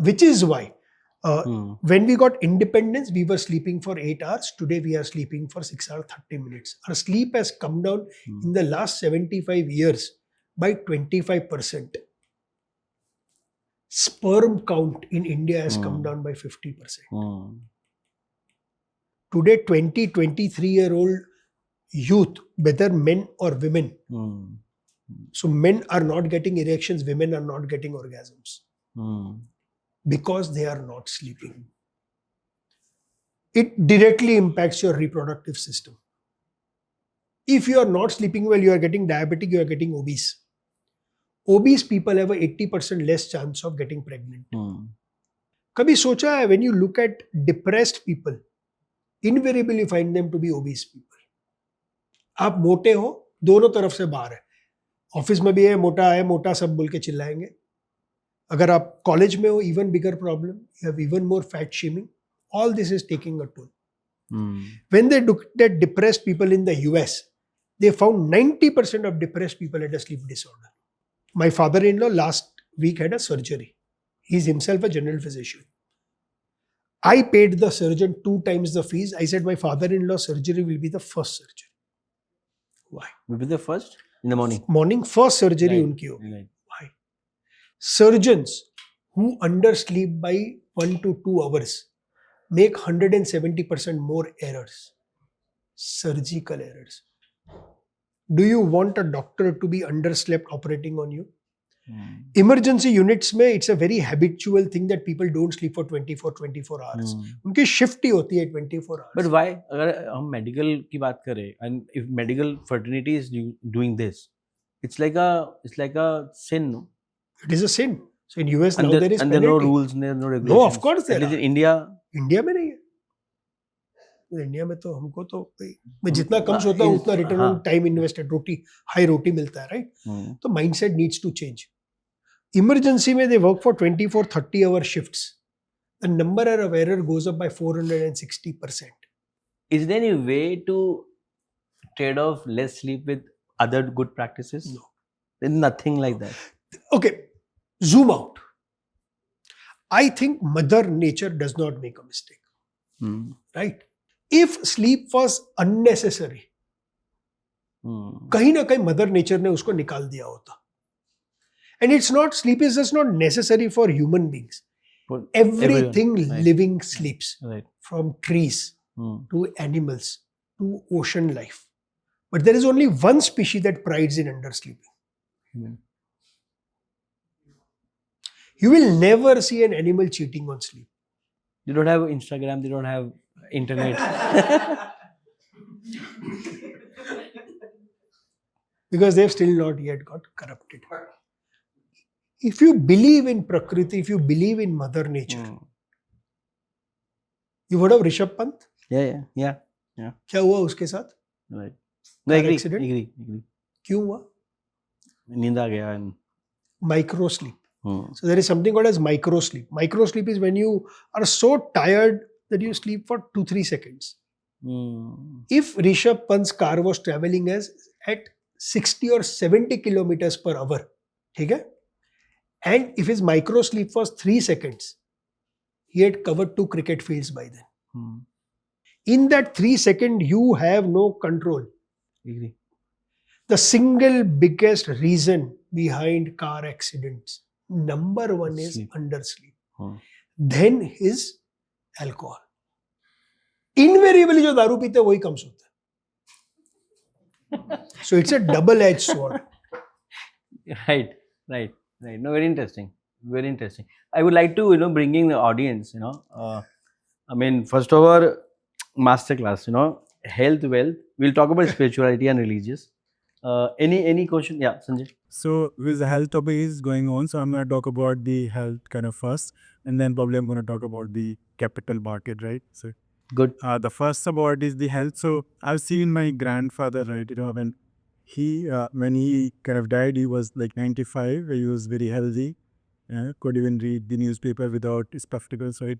Which is why when we got independence, we were sleeping for 8 hours. Today, we are sleeping for 6 hours, 30 minutes. Our sleep has come down in the last 75 years by 25%. Sperm count in India has come down by 50%. Today, 20, 23-year-old youth, whether men or women. So men are not getting erections, women are not getting orgasms. Because they are not sleeping. It directly impacts your reproductive system. If you are not sleeping well, you are getting diabetic, you are getting obese. Obese people have a 80% less chance of getting pregnant. कभी सोचा है, when you look at depressed people, invariably find them to be obese people. आप मोटे हो, दोनों तरफ से बाहर है. ऑफिस में भी है मोटा सब बोल के चिल्लाएंगे. अगर आप कॉलेज में हो, even bigger problem, you have even more fat shaming. All this is taking a toll. When they looked at depressed people in the US, they found 90% of depressed people had a sleep disorder. My father-in-law last week had a surgery. He's himself a general physician. I paid the surgeon 2 times the fees. I said my father-in-law surgery will be the first surgery. Why? Will be the first in the morning. Morning first surgery Right. उनकी होगी. Right. Why? Surgeons who undersleep by 1 to 2 hours make 170% more errors. Surgical errors. Do you want a doctor to be underslept operating on you? Emergency units में it's a very habitual thing that people don't sleep for 24 hours. उनकी shift ही होती है 24 hours. But why? अगर हम medical की बात करें, and if medical fraternity is doing this, it's like a sin, no? It is a sin. So in US And now there is and there are no penalty. rules, there are no regulations. No, of course there At least are. in India, India में नहीं है. India में तो हमको तो मैं जितना कम सोता हूँ उतना return on time invested high रोटी मिलता है, राइट? तो mindset needs to change. Emergency में they work for 24-30 hour shifts. The number of error goes up by 460%. is there any way to trade off less sleep with other good practices? No. There's nothing like that. Okay, zoom out. I think Mother Nature does not make a mistake, right? If sleep was unnecessary, कहीं ना कहीं Mother Nature ने उसको निकाल दिया होता. And it's not, sleep is just not necessary for human beings. For Everything everyone, right. living sleeps, Right. from trees to animals to ocean life. But there is only one species that prides in undersleeping. You will never see an animal cheating on sleep. They don't have Instagram, they don't have internet. Because they've still not yet got corrupted. If you believe in Prakriti, if you believe in Mother Nature, you heard of Rishabh Pant? Yeah. क्या हुआ उसके साथ? Right. No, Car agree. accident? क्यों हुआ? नींद आ गया and Micro sleep. So there is something called as micro sleep. Micro sleep is when you are so tired that you sleep for 2-3 seconds. If Rishabh Pant's car was traveling at 60 or 70 kilometers per hour, ठीक है? And if his micro sleep was 3 seconds, he had covered 2 cricket fields by then. In that 3 second, you have no control. agree. The single biggest reason behind car accidents, number one is Sleep. undersleep. Then is alcohol. Invariably जो दारू पीते हैं वही कम सोते हैं. So it's a double-edged sword. Right. No, very interesting. I would like to bring in the audience. I mean, first of all, masterclass. Health, wealth. We'll talk about spirituality and religious. Any question? Yeah, Sanjay. So with the health topic is going on, so I'm going to talk about the health kind of first, and then probably I'm going to talk about the capital market, right? So Good. the first about is the health. So I've seen my grandfather, right? When he kind of died, he was like 95. He was very healthy. Could even read the newspaper without spectacles, right?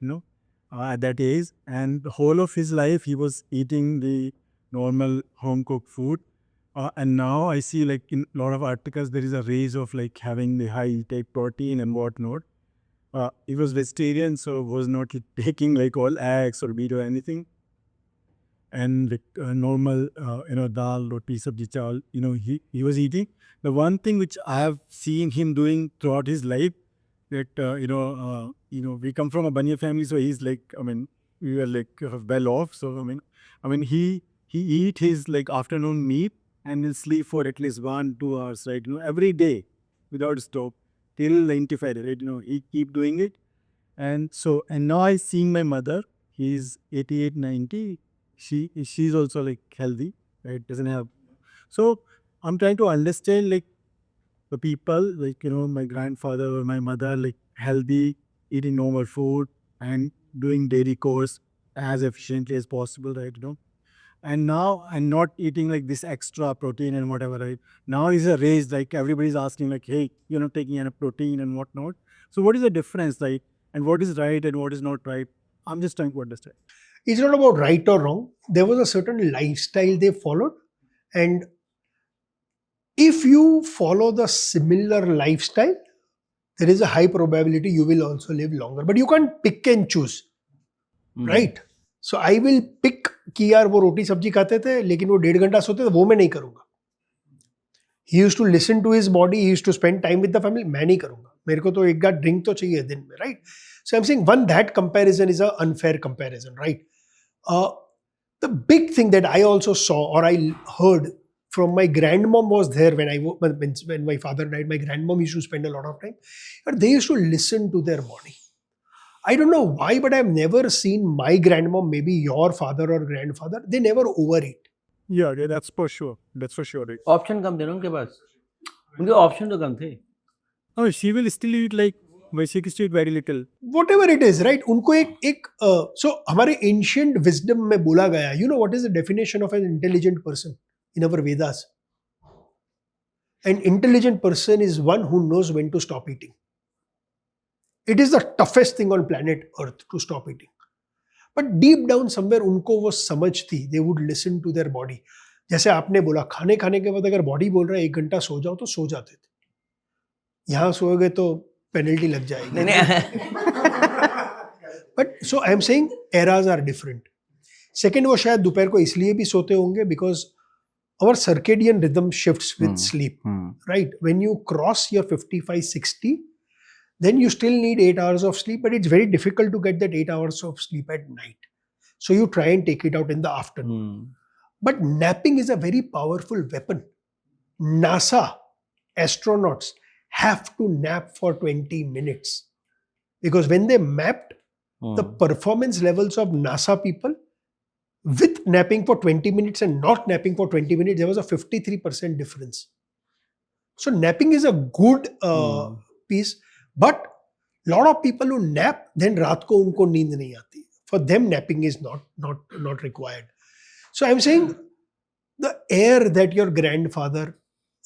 At that age, and the whole of his life he was eating the normal home cooked food. And now I see like in a lot of articles there is a rise of like having the high take protein and whatnot. He was vegetarian, so was not taking like all eggs or meat or anything. And like normal, dal, roti, sabji, chawal, he was eating. The one thing which I have seen him doing throughout his life, that we come from a Banya family, so he's like, we were like well off. So he eat his like afternoon meat and he'll sleep for at least 1-2 hours, right? Every day without stop till 95, right? He keep doing it. And now I seeing my mother, he's 88, 90. She's also like healthy, right? Doesn't have. So I'm trying to understand like the people, like, my grandfather or my mother, like healthy, eating normal food and doing daily course as efficiently as possible, right? And now I'm not eating like this extra protein and whatever, right? Now is a race, like everybody's asking like, hey, you're not taking enough protein and whatnot. So what is the difference, like, and what is right and what is not right? I'm just trying to understand. It's not about right or wrong. There was a certain lifestyle they followed, and if you follow the similar lifestyle, there is a high probability you will also live longer. But you can't pick and choose, right? So I will pick कि यार वो रोटी सब्जी खाते थे लेकिन वो 1.5 घंटा सोते थे, वो मैं नहीं करूंगा. He used to listen to his body, he used to spend time with the family. मैं नहीं करूंगा, मेरे को तो एक ग्लास ड्रिंक तो चाहिए दिन में, right? So I'm saying one, that comparison is an unfair comparison, right? The big thing that I also saw or I heard from my grandmom was there when my father died. My grandmom used to spend a lot of time, but they used to listen to their body. I don't know why, but I've never seen my grandmom, maybe your father or grandfather, they never overeat. Yeah, that's for sure. That's for sure. Right? Option कम थे ना उनके पास, उनके option तो कम थे. Oh, she will still eat like, but she still eat very little. Whatever it is, right? उनको एक so हमारे ancient wisdom में बोला गया, you know what is the definition of an intelligent person in our Vedas? An intelligent person is one who knows when to stop eating. It is the toughest thing on planet Earth to stop eating. But deep down somewhere उनको वो समझ थी, they would listen to their body. जैसे आपने बोला खाने के बाद अगर बॉडी बोल रहा है 1 घंटा सो जाओ तो सो जाते थे. यहाँ सोओगे तो पेनल्टी लग जाएगी. But so I'm saying eras are different. Second, वो शायद दोपहर को इसलिए भी सोते होंगे because our circadian rhythm shifts with sleep, right? When you cross your 55-60, then you still need 8 hours of sleep, but it's very difficult to get that 8 hours of sleep at night. So you try and take it out in the afternoon. But napping is a very powerful weapon. NASA astronauts have to nap for 20 minutes because when they mapped the performance levels of NASA people with napping for 20 minutes and not napping for 20 minutes, there was a 53% difference. So napping is a good piece. But lot of people who nap, then रात को उनको नींद नहीं आती. For them, napping is not required. So I'm saying the air that your grandfather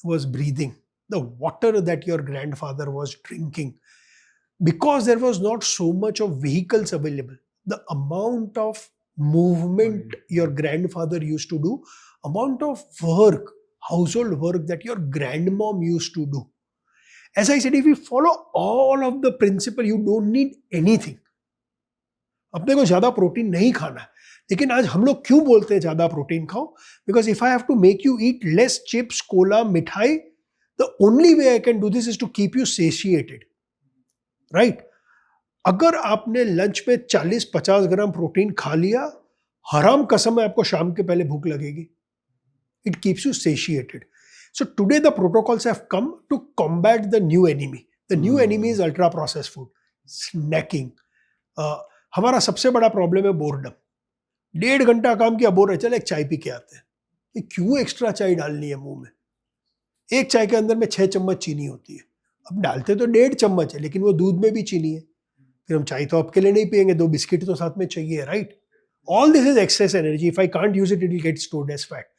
was breathing, the water that your grandfather was drinking, because there was not so much of vehicles available, the amount of movement your grandfather used to do, amount of work, household work that your grandmom used to do. As I said, if you follow all of the principle, you don't need anything. अपने को ज़्यादा protein नहीं खाना है, लेकिन आज हम लोग क्यों बोलते हैं ज़्यादा प्रोटीन खाओ? Because if I have to make you eat less chips, cola, मिठाई, the only way I can do this is to keep you satiated, right? अगर आपने लंच में 40-50 ग्राम प्रोटीन खा लिया, हराम कसम है आपको शाम के पहले भूख लगेगी. It keeps you satiated. So today the protocols have come to combat the new enemy. The new enemy is ultra processed food, snacking. हमारा सबसे बड़ा प्रॉब्लम है बोर्डम. 1.5 घंटा काम किया, बोर है, चल एक चाय पी के आते हैं. ये क्यों एक्स्ट्रा चाय डालनी है मुंह में? एक चाय के अंदर में 6 चम्मच चीनी होती है. अब डालते तो 1.5 चम्मच है, लेकिन वो दूध में भी चीनी है. फिर हम चाय तो आपके लिए नहीं पियेंगे, 2 बिस्किट तो साथ में चाहिए, right? All this is excess energy. If I can't use it, it will get stored as fat.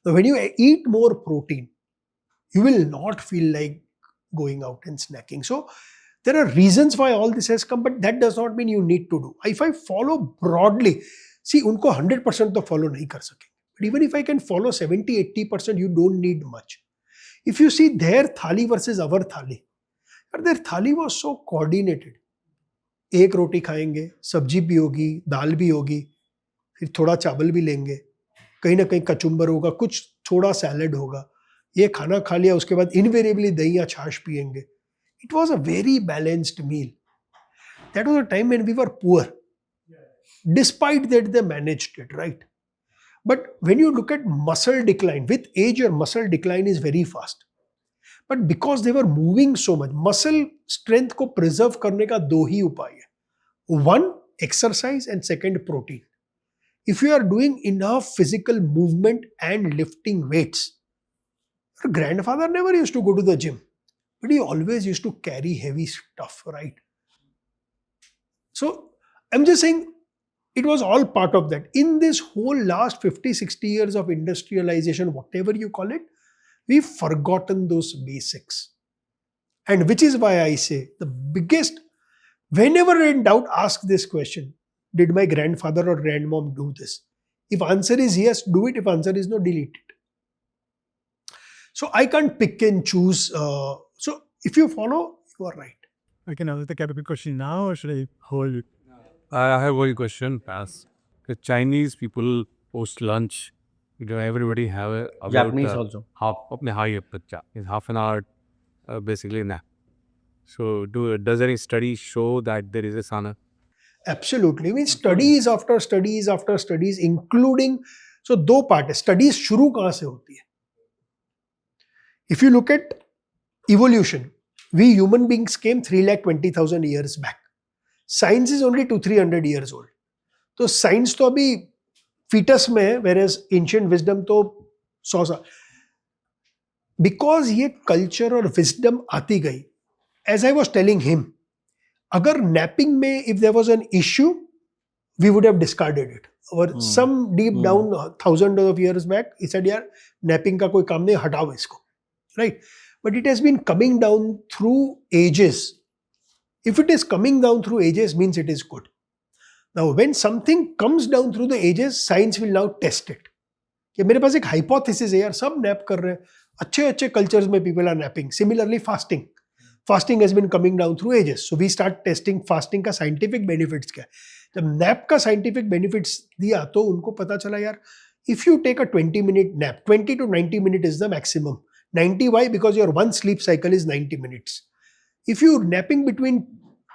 So when you eat more protein, you will not feel like going out and snacking. So there are reasons why all this has come, but that does not mean you need to do. If I follow broadly, see, उनको 100% तो follow नहीं कर सकेंगे. But even if I can follow 70-80%, you don't need much. If you see their thali versus our thali, but their thali was so coordinated. एक रोटी खाएंगे, सब्जी भी होगी, दाल भी होगी, फिर थोड़ा चावल भी लेंगे, कहीं ना कहीं कचुम्बर होगा, कुछ थोड़ा सैलड होगा. ये खाना खा लिया, उसके बाद इनवेरिएबली दही या छाछ पिएंगे. It was a very balanced meal. That was a time when we were poor. Despite that, they managed it, right? But when you look at muscle decline, with age, your muscle decline is very fast. But because they were moving so much, muscle strength को preserve करने का 2 ही उपाय है. One, exercise, and second, protein. If you are doing enough physical movement and lifting weights, your grandfather never used to go to the gym, but he always used to carry heavy stuff, right? So I'm just saying, It was all part of that. In this whole last 50, 60 years of industrialization, whatever you call it, we've forgotten those basics. And which is why I say the biggest, whenever in doubt, ask this question. Did my grandfather or grandmom do this? If answer is yes, do it. If answer is no, delete it. So I can't pick and choose. So if you follow, you are right. I can ask the capital question now, or should I hold it? I have one question. As the Chinese people post lunch, everybody have about Japanese also. half an hour, basically nap. So does any study show that there is a sana? Absolutely. I mean, studies after studies after studies, including, so दो part है. Studies शुरू कहाँ से होती है? If you look at evolution, we human beings came 3,20,000 years back. Science is only 200-300 years old. तो science तो अभी fetus में है, whereas ancient wisdom तो 100 साल. Because ये culture और wisdom आती गई, as I was telling him, अगर napping में if there was an issue, we would have discarded it. Or some deep down thousands of years back, he said, यार napping का कोई काम नहीं, हटाओ इसको. Right? But it has been coming down through ages. If it is coming down through ages, means it is good. Now, when something comes down through the ages, science will now test it. कि मेरे पास एक hypothesis है यार, सब nap कर रहे हैं, अच्छे cultures में people are napping. Similarly, fasting. Fasting has been coming down through ages. So we start testing fasting का scientific benefits क्या है. जब nap का scientific benefits दिया तो उनको पता चला यार, if you take a 20-minute nap, 20 to 90 minutes is the maximum. 90 why? Because your one sleep cycle is 90 minutes. If you're napping between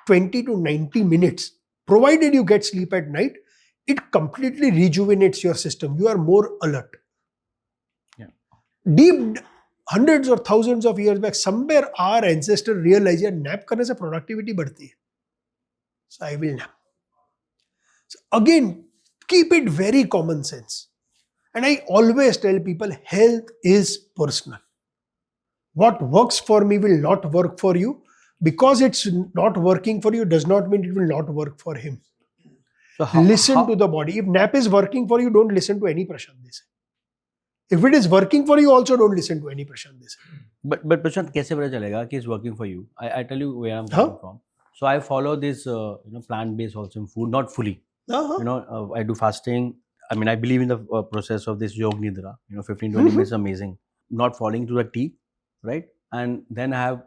20 to 90 minutes, provided you get sleep at night, it completely rejuvenates your system. You are more alert. Yeah. Deep hundreds or thousands of years back, somewhere our ancestors realized that nap करने से productivity बढ़ती है. So I will nap. So again, keep it very common sense. And I always tell people, health is personal. What works for me will not work for you. Because it's not working for you does not mean it will not work for him. So Listen to the body. If nap is working for you, don't listen to any Prashant Desai. If it is working for you, also don't listen to any Prashant Desai. But Prashant, कैसे पता चलेगा कि it's working for you? I tell you where I'm coming from. So I follow this plant-based wholesome food, not fully. I do fasting. I mean, I believe in the process of this Yog Nidra. 15-20 minutes, amazing. Not falling to the T, right? And then I have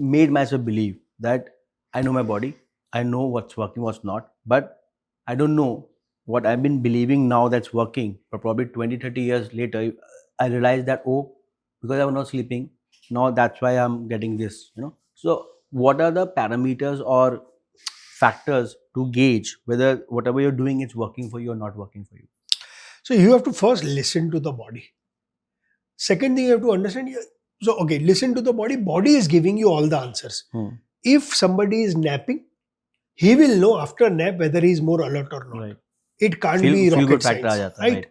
made myself believe that I know my body, I know what's working, what's not, but I don't know what I've been believing now that's working. But probably 20-30 years later, I realized that, because I was not sleeping, now that's why I'm getting this, So what are the parameters or factors to gauge whether whatever you're doing is working for you or not working for you? So you have to first listen to the body. Second thing you have to understand, listen to the body. Body is giving you all the answers. If somebody is napping, he will know after nap whether he is more alert or not. Right. It can't be rocket science. Jata, right?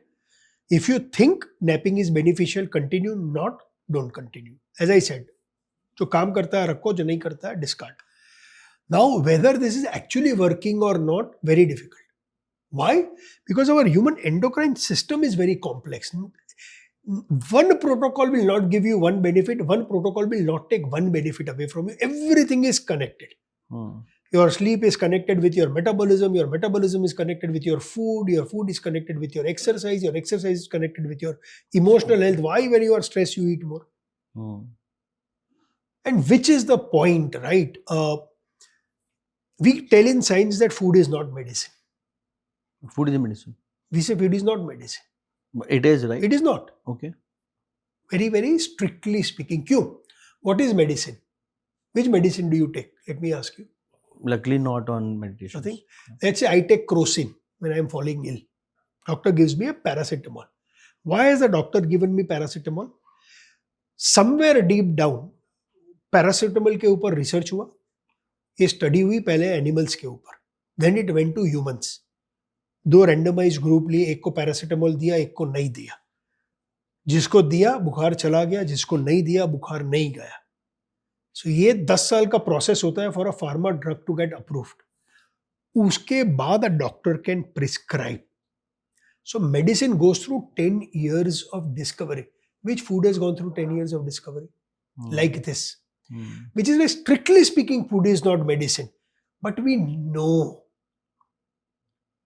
If you think napping is beneficial, continue. Not, don't continue. As I said, जो काम करता है रखो, जो नहीं करता है discard. Now, whether this is actually working or not, very difficult. Why? Because our human endocrine system is very complex. One protocol will not give you one benefit. One protocol will not take one benefit away from you. Everything is connected. Your sleep is connected with your metabolism is connected with your food is connected with your exercise is connected with your emotional health. Why? When you are stressed, you eat more. And which is the point, right? We tell in science that food is not medicine. Food is medicine. We say food is not medicine. It is, right? It is not. Okay. Very, very strictly speaking. Kyun? What is medicine? Which medicine do you take? Let me ask you. Luckily not on meditation. Nothing. Let's say I take crocin when I am falling ill. Doctor gives me a paracetamol. Why has the doctor given me paracetamol? Somewhere deep down, paracetamol के ऊपर research हुआ. ये study हुई पहले animals के ऊपर. Then it went to humans. 2 randomized group लिए, एक को paracetamol दिया, एक को नहीं दिया. जिसको दिया बुखार चला गया, जिसको नहीं दिया बुखार नहीं गया. So ये 10 साल का प्रोसेस होता है for a pharma drug to get approved. उसके बाद a doctor can prescribe. So medicine goes through 10 years of discovery. Which food has gone through 10 years of discovery? Like this. Which is why, strictly speaking, food is not medicine. But we know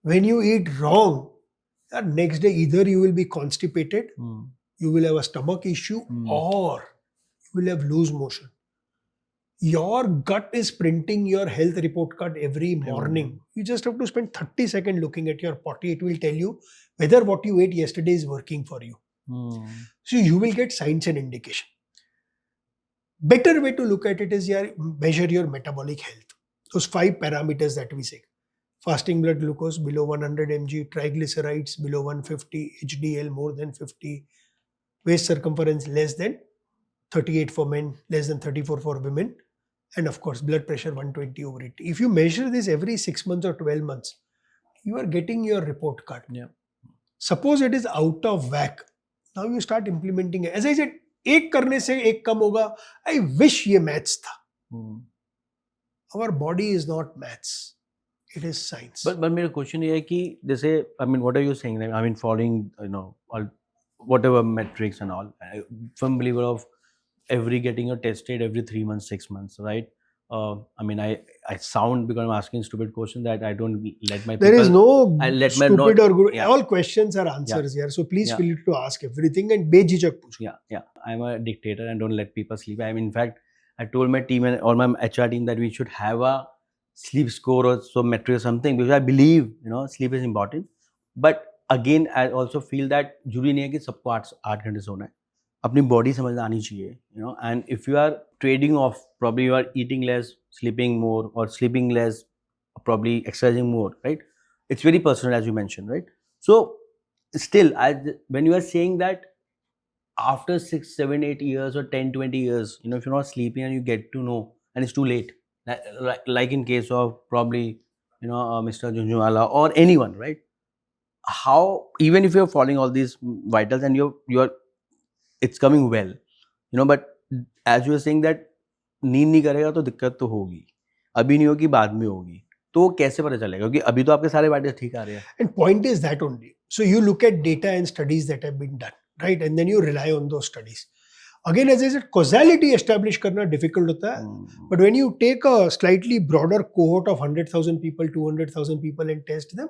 when you eat wrong, next day either you will be constipated, you will have a stomach issue, or you will have loose motion. Your gut is printing your health report card every morning. You just have to spend 30 seconds looking at your potty. It will tell you whether what you ate yesterday is working for you. So you will get signs and indication. Better way to look at it is measure your metabolic health. Those 5 parameters that we say. Fasting blood glucose below 100 mg, triglycerides below 150, HDL more than 50, waist circumference less than 38 for men, less than 34 for women, and of course blood pressure 120 over 80. If you measure this every 6 months or 12 months, you are getting your report card. Suppose it is out of whack. Now you start implementing it. As I said, एक करने से एक कम होगा. I wish ये maths था. Our body is not maths. It is science. But मेरा question ये है कि जैसे I mean what are you saying? Like, I mean following all whatever metrics and all. Firm believer of getting your tested every 3 months, 6 months, right? I mean I sound, because I'm asking stupid question, that I don't let my people. There is no stupid or good. Yeah. All questions are answers here. So please feel free to ask everything and bejijak pucho. Yeah. I'm a dictator and don't let people sleep. I mean, in fact, I told my team and all my HR team that we should have a sleep score or some metric or something, because I believe sleep is important. But again, I also feel that जरूरी नहीं है कि सबको 8 घंटे सोना है. अपनी body समझना आनी चाहिए, and if you are trading off, probably you are eating less, sleeping more, or sleeping less, probably exercising more, right? It's very personal, as you mentioned, right? So still, when you are saying that after 6, 7, 8 years or 10, 20 years, if you're not sleeping and you get to know, and it's too late, like in case of probably, Mr. Junjunwala or anyone, right? How, even if you're following all these vitals and you're it's coming well, but as you were saying that नींद नहीं करेगा तो दिक्कत तो होगी, अभी नहीं होगी बाद में होगी, तो कैसे पता चलेगा? क्योंकि अभी तो आपके सारे वाइटल्स ठीक आ रहे हैं. And point is that only. So you look at data and studies that have been done, right? And then you rely on those studies. Again, as I said, causality establish करना difficult होता है. But when you take a slightly broader cohort of 100,000 people, 200,000 people and test them,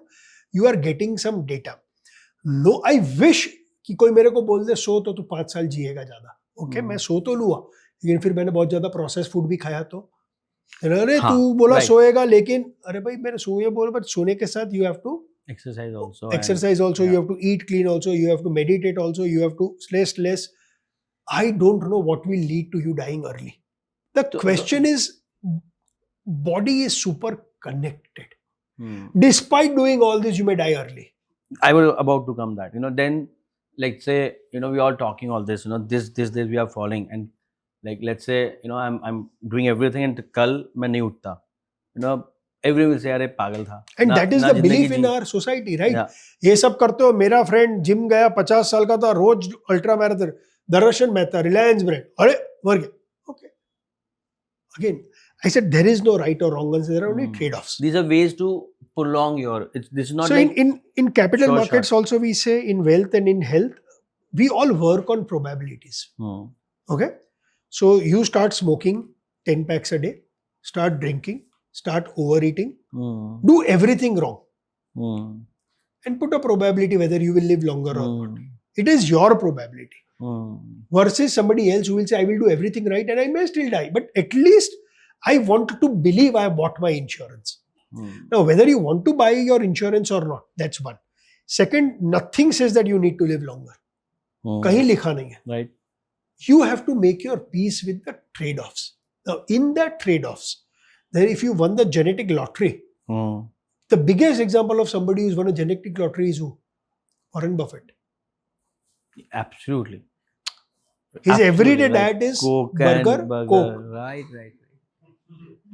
you are getting some data. No, I wish कि कोई मेरे को बोल दे सो तो तू 5 साल जिएगा ज्यादा. ओके, मैं सो तो लूँगा, लेकिन फिर मैंने बहुत ज्यादा प्रोसेस फूड भी खाया तो अरे तू बोला सोएगा, लेकिन अरे भाई मैंने सोए बोला, बट सोने के साथ you have to exercise also, you have to eat clean also, you have to meditate also, you have to stress less. I don't know what will lead to you dying early. The question is, body is super connected. Despite doing all this, you may die early. I was about to come that, then like say, we are talking all this, this we are following, and like let's say, I'm doing everything and kal main nahi utta, everyone will say अरे पागल था. And that is the belief in our society, right? ये सब करते हो. मेरा friend gym गया 50 साल का था, रोज अल्ट्रा मैराथन, दर्शन मेहता, रिलायंस ब्रांड, अरे मर गया. Okay. Again, I said there is no right or wrong answer. There are only trade-offs. These are ways to prolong this is not so like in capital markets also, we say in wealth and in health, we all work on probabilities. Okay. So you start smoking 10 packs a day, start drinking, start overeating, do everything wrong, and put a probability whether you will live longer or not. It is your probability. Versus somebody else who will say, I will do everything right and I may still die, but at least I want to believe I have bought my insurance. Now, whether you want to buy your insurance or not, that's one. Second, nothing says that you need to live longer. Kahin likha nahi hai. Right. You have to make your peace with the trade-offs. Now, in that trade-offs, then if you won the genetic lottery, the biggest example of somebody who's won a genetic lottery is who? Warren Buffett. Absolutely. His everyday diet is burger, Coke. Right.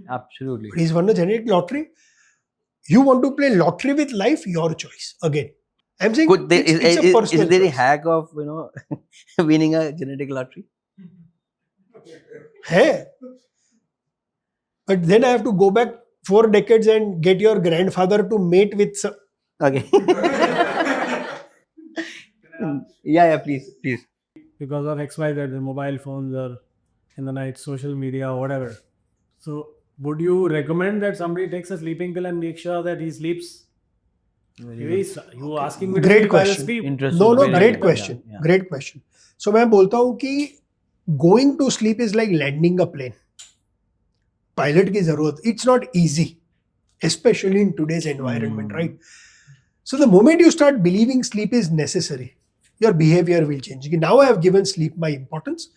Absolutely. He's won a genetic lottery. You want to play lottery with life? Your choice. Again, I'm saying it's a personal is there choice. a hack of winning a genetic lottery? Hey, but then I have to go back 4 decades and get your grandfather to mate with some. Okay. Yeah, please. because of XYZ, the mobile phones or in the night, social media, whatever. So, would you recommend that somebody takes a sleeping pill and make sure that he sleeps? You asking me to Great sleep while question. asleep? Interesting. No, Very great good. question. Yeah. Great question. So मैं बोलता हूँ कि going to sleep is like landing a plane. Pilot की जरूरत. It's not easy, especially in today's environment, right? So the moment you start believing sleep is necessary, your behavior will change. Now I have given sleep my importance.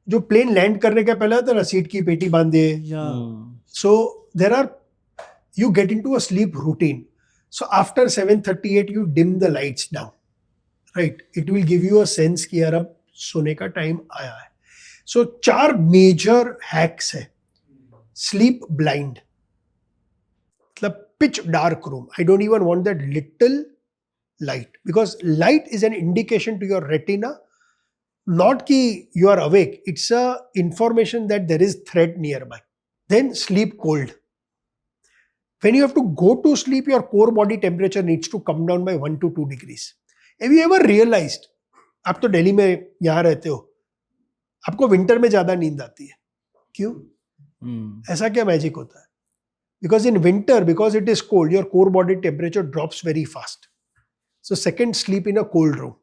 जो plane land करने के पहले तो seat की पेटी बांध दे. So there are, you get into a sleep routine. So after 7:38 you dim the lights down, right? It will give you a sense कि यार अब सोने का टाइम आया है. So 4 major hacks है. Sleep blind, मतलब pitch dark room. I don't even want that little light, because light is an indication to your retina, not कि you are awake. It's a information that there is threat nearby. Then sleep cold. When you have to go to sleep, your core body temperature needs to come down by 1 to 2 degrees. Have you ever realized, आप तो दिल्ली में यहाँ रहते हो, आपको winter में ज़्यादा नींद आती है. क्यों? ऐसा क्या मैजिक होता है? Because in winter, because it is cold, your core body temperature drops very fast. So second, sleep in a cold room.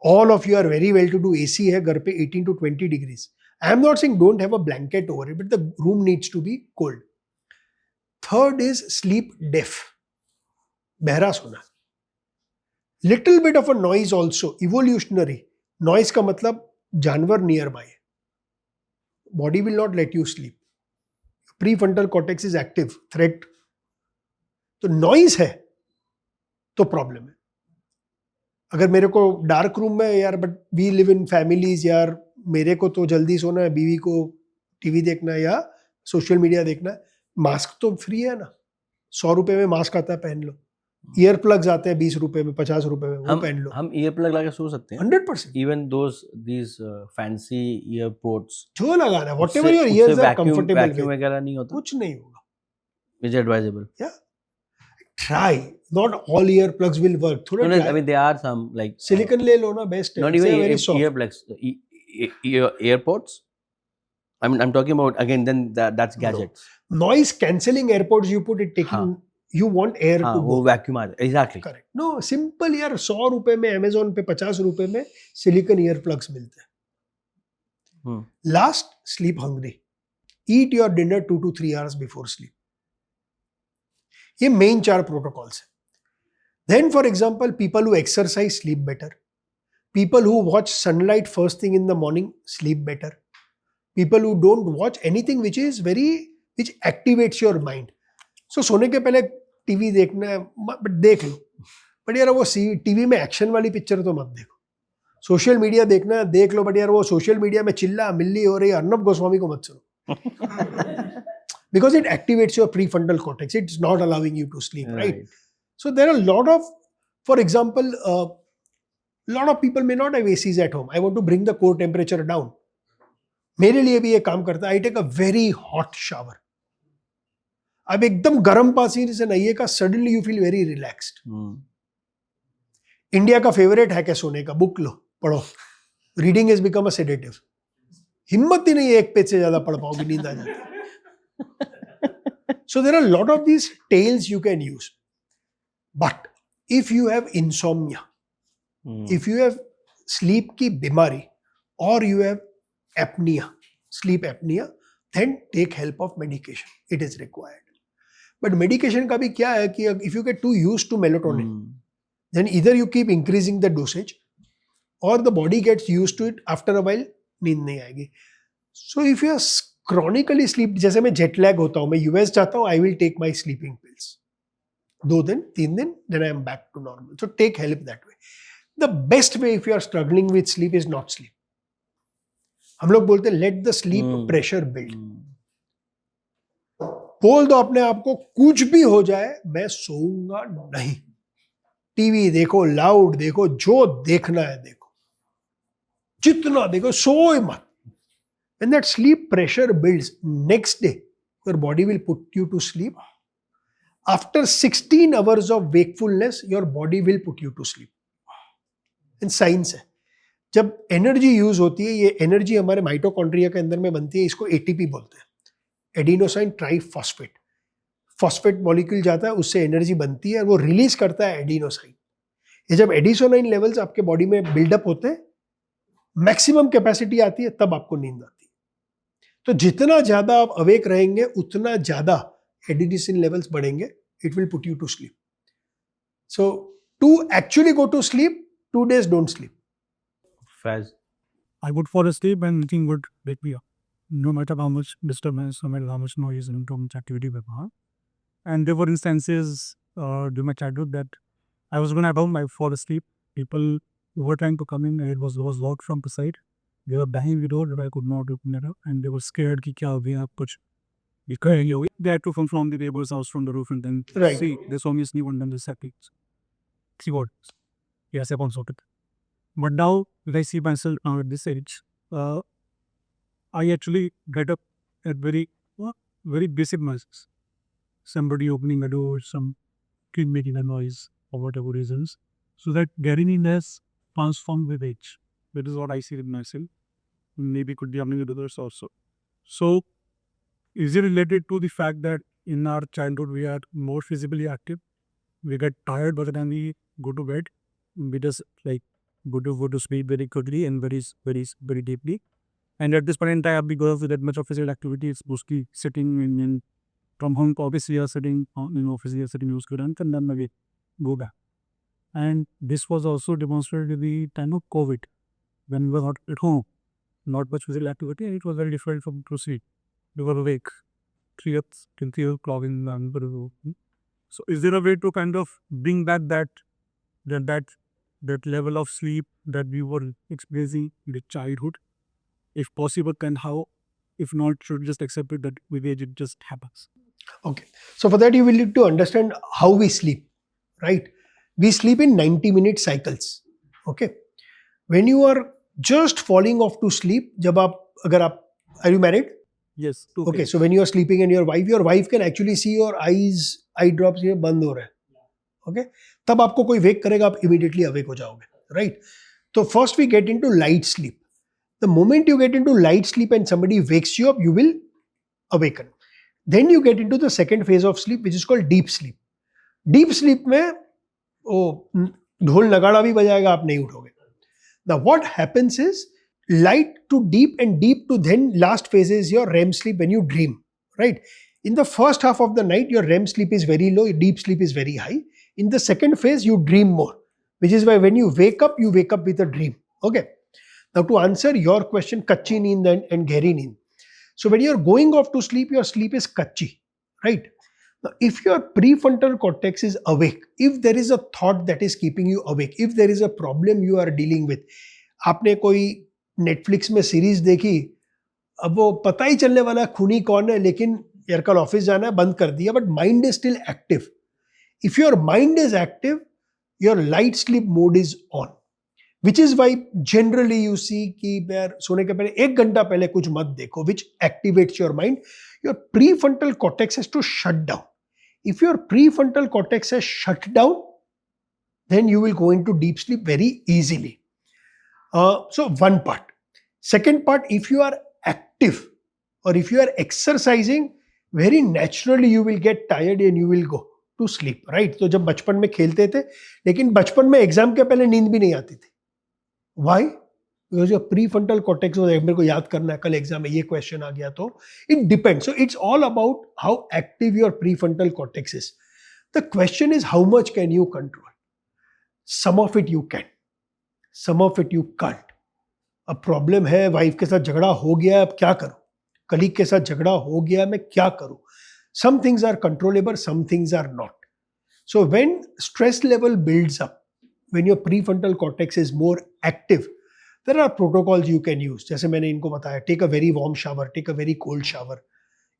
All of you are very well to do. AC है घर पे 18 to 20 degrees. I am not saying don't have a blanket over it, but the room needs to be cold. Third is sleep deaf. बहरा सोना. Little bit of a noise also, evolutionary. Noise का मतलब जानवर nearby. Body will not let you sleep. Prefrontal cortex is active. Threat. तो noise है तो problem है. अगर मेरे को डार्क रूम में यार, but we live in families यार, मेरे को तो जल्दी सोना है, बीवी को टीवी देखना है या सोशल मीडिया देखना है, मास्क तो फ्री है ना. 100 रुपए में मास्क आता है, पहन लो. ईयर प्लग्स आते हैं 20 रुपए में, 50 रुपए में, वो पहन लो. हम ईयर प्लग लगा के सो सकते हैं. 100%. Even these fancy earpods. जो लगाना है, whatever your ears are comfortable vacuum with. वगैरह नहीं होता. कुछ नहीं होगा. Is it advisable? Yeah. Try. Not all ear plugs will work. थोड़ा No, try. I mean there are some like silicon ले लो ना, बेस्ट है. not It's even very soft. earplugs, earpods. I mean I'm talking about again then that's gadgets. Noise cancelling AirPods you put it taking. हाँ. You want air हाँ, to वो go. Vacuum आ जाए. Exactly. Correct. No simple यार, 100 रुपए में Amazon पे, 50 रुपए में सिलिकॉन ईयर प्लग्स मिलते हैं. Last, sleep hungry. Eat your dinner 2 to 3 hours before sleep. ये मेन 4 प्रोटोकॉल्स है. Then for example, people who exercise sleep better. People who watch sunlight first thing in the morning sleep better. People who don't watch anything which activates your mind. So सोने के पहले TV देखना है, but देख लो, but यार वो TV में action वाली पिक्चर तो मत देखो. सोशल मीडिया देखना है, देख लो, बट यार वो सोशल मीडिया में चिल्ला मिल्ली हो रही है, अर्नब गोस्वामी को मत सुनो. Because it activates your prefrontal cortex. It's not allowing you to sleep, right? So there are a lot of, for example, lot of people may not have ACs at home. I want to bring the core temperature down. मेरे लिए भी ये काम करता है. I take a very hot shower. अब एकदम गर्म पानी से नहाइएगा, suddenly you feel very relaxed. India का फेवरेट है क्या सोने का? बुक लो, पढ़ो. Reading is become a sedative. हिम्मत ही नहीं है एक पेज से ज्यादा पढ़ पाओगे, नींद आ जाती है. So there are a lot of these tales you can use. But if you have insomnia, if you have sleep की बीमारी, or you have apnea, sleep apnea, then take help of medication. It is required. But medication का भी क्या है कि if you get too used to melatonin, then either you keep increasing the dosage, or the body gets used to it. After a while, नींद नहीं आएगी. So if you are chronically sleep, जैसे मैं जेट लैग होता हूँ, मैं US जाता हूँ, I will take my sleeping pills. 2 दिन, 3 दिन, then I am back to normal. So take help that way. The best way if you are struggling with sleep is not sleep. हम लोग बोलते हैं let the sleep pressure build. बोल दो अपने आप को, कुछ भी हो जाए मैं सोऊंगा नहीं. टीवी देखो, लाउड देखो, जो देखना है देखो, जितना देखो, सोए मत. When that sleep pressure builds, next day your body will put you to sleep. After 16 hours of wakefulness, your body will put you to sleep. And science है, जब एनर्जी यूज होती है, ये एनर्जी हमारे माइटोकॉन्ड्रिया के अंदर में बनती है, इसको एटीपी बोलते हैं, एडिनोसाइन ट्राइफॉस्फेट. फॉस्फेट मॉलिक्यूल जाता है, उससे एनर्जी बनती है और वो रिलीज करता है एडिनोसाइन. ये जब एडिसोनाइन लेवल्स आपके बॉडी में बिल्डअप होते हैं, मैक्सिमम कैपेसिटी आती है, तब आपको नींद आती है. तो जितना ज्यादा आप अवेक रहेंगे उतना ज्यादा एडिनोसाइन लेवल्स बढ़ेंगे. It will put you to sleep. So to actually go to sleep, 2 days don't sleep. Faz. I would fall asleep and nothing would wake me up. No matter how much disturbance, no matter how much noise and too much activity we have. And there were instances during my childhood that I was going to fall asleep. People were trying to come in and it was locked from the side. They were banging the door but I could not open it up and they were scared कि क्या हो गया आप कुछ ये करेंगे. They had to come from the neighbor's house from the roof and then Right. see they saw me sleep and then they said see what. Yes, I once it. But now that I see myself now at this age, I actually get up at very basic noises. Somebody opening a door, some kid making a noise or whatever reasons. So that getting has transformed with age. That is what I see with myself. Maybe could be happening with others also. So is it related to the fact that in our childhood we are more physically active? We get tired by the time we go to bed. We just like go to sleep very quickly and very deeply. And at this point in time, because of that much of physical activity, it's mostly sitting in from home office we are sitting in office we are sitting use and then again go back. And this was also demonstrated at the time of COVID when we were not at home, not much physical activity, and it was very difficult from to sleep. We were awake 3 o'clock in the morning. So is there a way to kind of bring back that level of sleep that we were experiencing in the childhood? If possible, can how? If not, should we just accept it that with age it just happens? Okay. So for that you will need to understand how we sleep, right? We sleep in 90-minute cycles. Okay. When you are just falling off to sleep, are you married? Yes. Okay. So when you are sleeping and your wife can actually see your eye drops ये बंद हो रहा है. Okay. तब आपको कोई wake करेगा, आप immediately awake हो जाओगे, right? So first we get into light sleep. The moment you get into light sleep and somebody wakes you up, you will awaken. Then you get into the second phase of sleep, which is called deep sleep. Deep sleep में ढोल नगाड़ा भी बजाएगा, आप नहीं उठोगे. Now what happens is light to deep and deep to then last phase is your REM sleep when you dream, right? In the first half of the night, your REM sleep is very low, your deep sleep is very high. In the second phase, you dream more, which is why when you wake up with a dream. Okay. Now to answer your question, kachi neend and gehri neend. So when you're going off to sleep, your sleep is kachi, right? Now if your prefrontal cortex is awake, if there is a thought that is keeping you awake, if there is a problem you are dealing with, आपने कोई Netflix में series देखी, अब वो पता ही चलने वाला खूनी कौन है, लेकिन यार कल ऑफिस जाना है, बंद कर दिया, but mind is still active. If your mind is active, your light sleep mode is on. Which is why generally you see कि यार सोने के पहले 1 घंटा पहले कुछ मत देखो, which activates your mind. Your prefrontal cortex has to shut down. If your prefrontal cortex has shut down, then you will go into deep sleep very easily. So one part. Second part, if you are active or if you are exercising, very naturally you will get tired and you will go to sleep, right? तो जब बचपन में खेलते थे, लेकिन बचपन में exam के पहले नींद भी नहीं आती थी. Why? Because your prefrontal cortex was मेरे को याद करना है, कल एग्जाम में ये क्वेश्चन आ गया, तो it depends. So it's all about how active your prefrontal cortex is. The question is how much can you control? Some of it you can, some of it you can't. अब problem है, wife के साथ झगड़ा हो गया, अब क्या करूं? कलीग के साथ झगड़ा हो गया, मैं क्या करूं? Some things are controllable, some things are not. So when stress level builds up, when your prefrontal cortex is more active, there are protocols you can use. जैसे मैंने इनको बताया, take a very warm shower, take a very cold shower.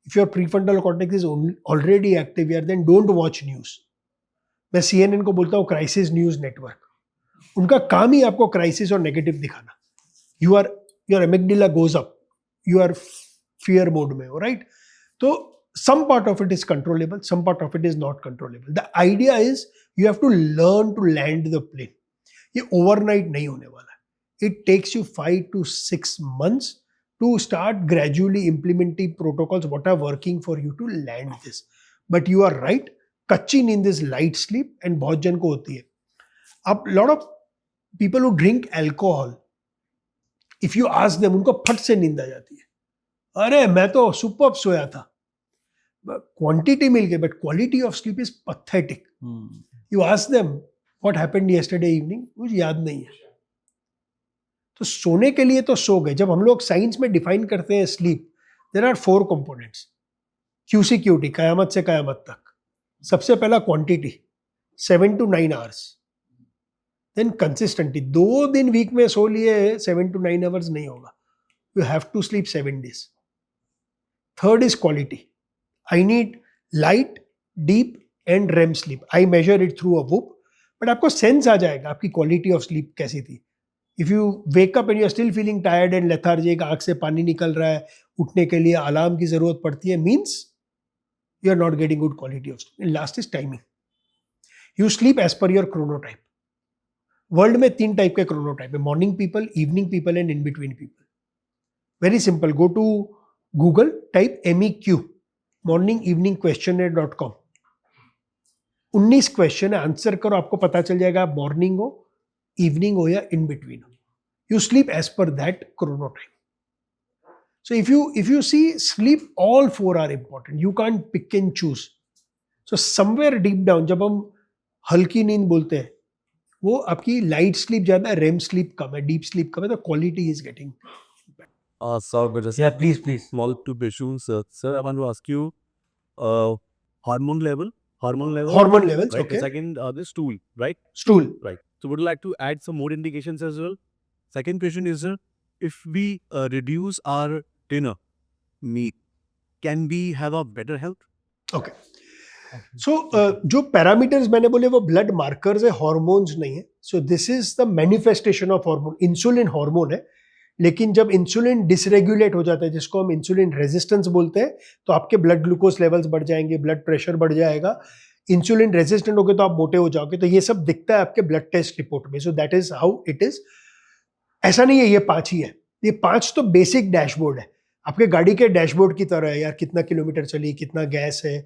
If your prefrontal cortex is already active here, then don't watch news. मैं CNN को बोलता हूँ crisis news network. उनका काम ही आपको क्राइसिस और नेगेटिव दिखाना. your amygdala goes up, you are fear mode में हो, right? तो some part of it is controllable, some part of it is not controllable. The idea is you have to learn to land the plane. ये overnight नहीं होने वाला. It takes you 5 to 6 months to start gradually implementing protocols what are working for you to land this. But you are right, कच्ची नींद is light sleep and बहुत जन को होती है. अब lot of people who drink alcohol, if you ask them, उनको फट से नींद आ जाती है. अरे मैं तो सुपर्ब सोया था. Quantity मिल गई, but quality of sleep is pathetic. You ask them what happened yesterday evening, मुझे याद नहीं है. तो सोने के लिए तो सो गए. जब हम लोग साइंस में डिफाइन करते हैं sleep, there are 4 components. QCQT, कयामत से कयामत तक. सबसे पहला quantity 7 to 9 hours. Then consistently 2 दिन वीक में सो लिए 7 to 9 hours नहीं होगा. You have to sleep 7 days. Third is quality. I need light, deep and REM sleep. I measure it through a Whoop. But आपको सेंस आ जाएगा आपकी quality of sleep कैसी थी. If you wake up and you are still feeling tired and lethargic, आँख से पानी निकल रहा है, उठने के लिए अलार्म की जरूरत पड़ती है, means you are not getting good quality of sleep. And last is timing. You sleep as per your chronotype. World में 3 टाइप के chronotype है. Morning people, evening people and in between people. Very simple. Go to Google, type MEQ, morningeveningquestionnaire.com. 19 question है, answer करो, आपको पता चल जाएगा आप मॉर्निंग हो, इवनिंग हो या इन बिटवीन हो. You sleep as per that chronotype. So if you see, sleep, all 4 are important. You can't pick and choose. So somewhere deep down, जब हम हल्की नींद बोलते हैं, वो आपकी लाइट स्लीप ज्यादा है, REM स्लीप कम है, डीप स्लीप कम है, तो quality is getting. Saurabh, just Yeah, please. small 2 questions. Sir, I want to ask you, hormone level, Hormone levels, right? okay. Second, the stool, right? Stool. Right. So, would you like to add some more indications as well? Second question is, if we reduce our dinner meat, can we have a better health? Okay. So जो parameters मैंने बोले वो blood markers है, hormones नहीं है. So this is the manifestation of hormone. Insulin hormone है, लेकिन जब इंसुलिन डिसरेगुलेट हो जाता है, जिसको हम इंसुलिन रेजिस्टेंस बोलते हैं, तो आपके ब्लड ग्लूकोज लेवल्स बढ़ जाएंगे, ब्लड प्रेशर बढ़ जाएगा. इंसुलिन रेजिस्टेंट हो गए तो आप मोटे हो जाओगे. तो ये सब दिखता है आपके ब्लड टेस्ट रिपोर्ट में. So that is how it is. ऐसा नहीं है ये 5 ही है. ये 5 तो बेसिक डैशबोर्ड है, आपके गाड़ी के डैशबोर्ड की तरह है. यार कितना किलोमीटर चली, कितना गैस है,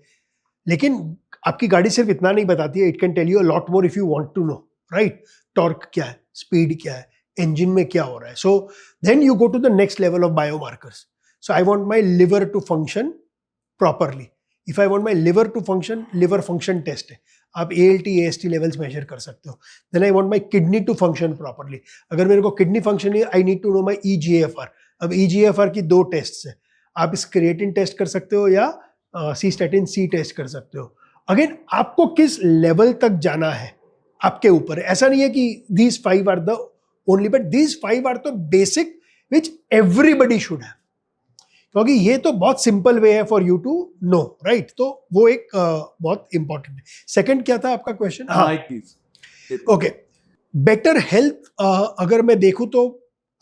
लेकिन आपकी गाड़ी सिर्फ इतना नहीं बताती है. It can tell you a lot more if you want to know, right? Torque क्या है, स्पीड क्या है, इंजन में क्या हो रहा है. So then you go to the next level of biomarkers. So I want my liver to function properly. If I want my liver to function, liver function test है, आप ALT AST लेवल्स मेजर कर सकते हो. Then I want my kidney to function properly. अगर मेरे को kidney function है, I need to know my EGFR. अब EGFR की 2 टेस्ट है, आप इस क्रिएटिन टेस्ट कर सकते हो या सीस्टैटिन C टेस्ट कर सकते हो. अगेन आपको किस लेवल तक जाना है आपके ऊपर है. ऐसा नहीं है कि these 5 are the only, but these 5 are the basic which everybody should have. क्योंकि ये तो बहुत सिंपल वे है for you to know, right? तो वो एक बहुत इंपॉर्टेंट है. सेकंड क्या था आपका क्वेश्चन? हाँ, ओके. बेटर हेल्थ, अगर मैं देखूं तो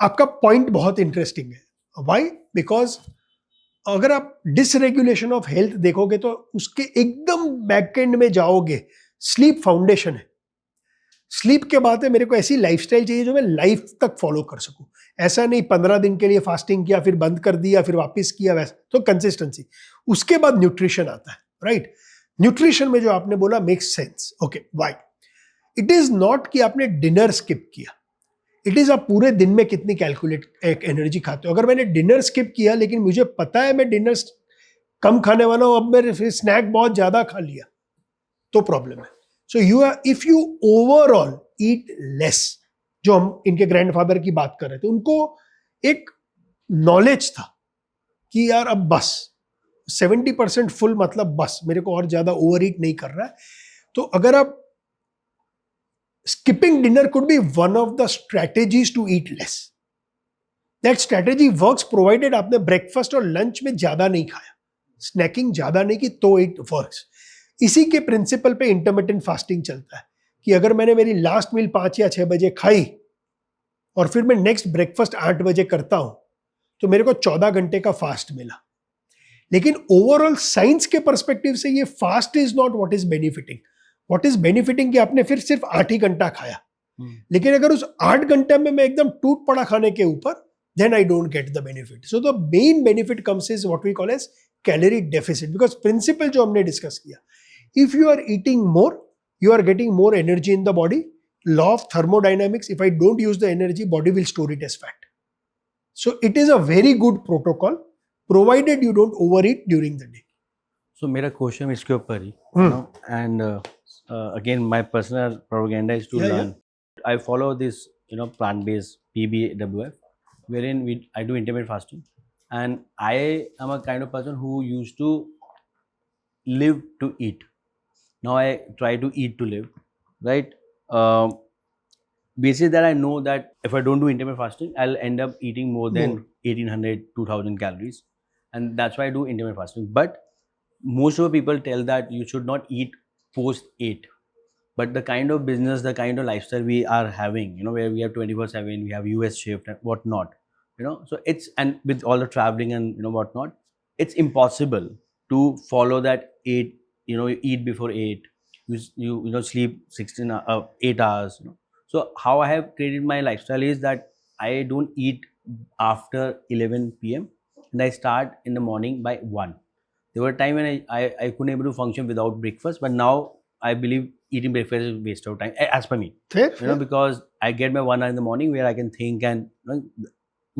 आपका पॉइंट बहुत इंटरेस्टिंग है. व्हाई? बिकॉज अगर आप डिसरेगुलेशन ऑफ हेल्थ देखोगे तो उसके एकदम बैकएंड में जाओगे. स्लीप फाउंडेशन है. स्लीप के बाद है मेरे को ऐसी लाइफस्टाइल चाहिए जो मैं लाइफ तक फॉलो कर सकूं. ऐसा नहीं 15 दिन के लिए फास्टिंग किया, फिर बंद कर दिया, फिर वापस किया, वैसा. तो कंसिस्टेंसी. उसके बाद न्यूट्रिशन आता है, राइट? न्यूट्रिशन में जो आपने बोला makes sense. Okay, why? It is not कि आपने डिनर स्किप किया. इट इज आप पूरे दिन में कितनी कैलकुलेट एनर्जी खाते हो. अगर मैंने डिनर स्किप किया लेकिन मुझे पता है मैं डिनर कम खाने वाला हूं, अब मैंने फिर स्नैक बहुत ज्यादा खा लिया, तो प्रॉब्लम है. सो if you overall eat less, जो हम इनके ग्रैंडफादर की बात कर रहे थे, उनको एक नॉलेज था कि यार अब बस 70% फुल, मतलब बस मेरे को और ज्यादा ओवर ईट नहीं कर रहा है. तो अगर आप skipping dinner could be one of the strategies to eat less. That strategy works provided आपने ब्रेकफास्ट और लंच में ज्यादा नहीं खाया, स्नैकिंग ज्यादा नहीं की, तो इट वर्क्स. इसी के प्रिंसिपल पे इंटरमिटेंट फास्टिंग चलता है कि अगर मैंने मेरी लास्ट मील 5 या 6 बजे खाई और फिर मैं नेक्स्ट ब्रेकफास्ट 8 बजे करता हूं, तो मेरे को 14 घंटे का फास्ट मिला. लेकिन ओवरऑल साइंस के परस्पेक्टिव से ये fast is not what is benefiting. What is benefiting कि आपने फिर सिर्फ 8 ही घंटा खाया, लेकिन अगर उस 8 घंटे में मैं एकदम टूट पड़ा खाने के ऊपर, then I don't get the benefit. So the main benefit comes is what we call as calorie deficit, because principle जो हमने डिस्कस किया, if you are eating more, you are getting more energy in the body. Law of thermodynamics, if I don't use the energy, body will store it as fat. So it is a very good protocol, provided you don't overeat during the day. So मेरा question इसके ऊपर ही, and again my personal propaganda is to Yeah, learn. I follow this plant-based PBWF, wherein I do intermittent fasting, and I am a kind of person who used to live to eat. Now I try to eat to live, right? Basis that I know that if I don't do intermittent fasting, I'll end up eating more than 1800, 2000 calories, and that's why I do intermittent fasting. But most of the people tell that you should not eat post 8. But the kind of business, the kind of lifestyle we are having, where we have 24/7, we have US shift and whatnot, so it's, and with all the traveling and whatnot, it's impossible to follow that 8, you eat before 8, you sleep 8 hours, So how I have created my lifestyle is that I don't eat after 11 p.m. and I start in the morning by 1. There were a time when I couldn't able to function without breakfast, but now I believe eating breakfast is a waste of time, as per me. Fair. Because I get my 1 hour in the morning where I can think and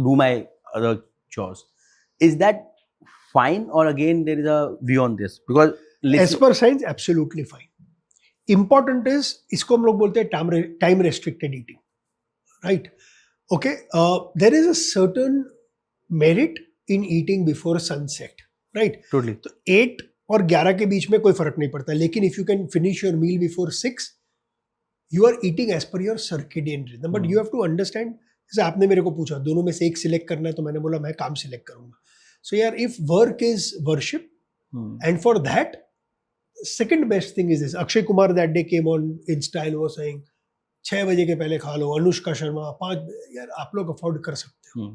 do my other chores. Is that fine, or again there is a view on this? Because As per science, absolutely fine. Important is, इसको हम लोग बोलते हैं time restricted eating, right? Okay, there is a certain merit in eating before sunset, right? Totally. तो 8 और 11 के बीच में कोई फर्क नहीं पड़ता, लेकिन if you can finish your meal before 6, you are eating as per your circadian rhythm. But you have to understand, जैसे आपने मेरे को पूछा दोनों में से एक सिलेक्ट करना है, तो मैंने बोला मैं काम सिलेक्ट करूंगा. So यार, if work is worship, and for that, second best thing is this. Akshay Kumar that day came on Insta and was saying 6 बजे के पहले खा लो. अनुष्का शर्मा 5, यार आप लोग अफोर्ड कर सकते हो.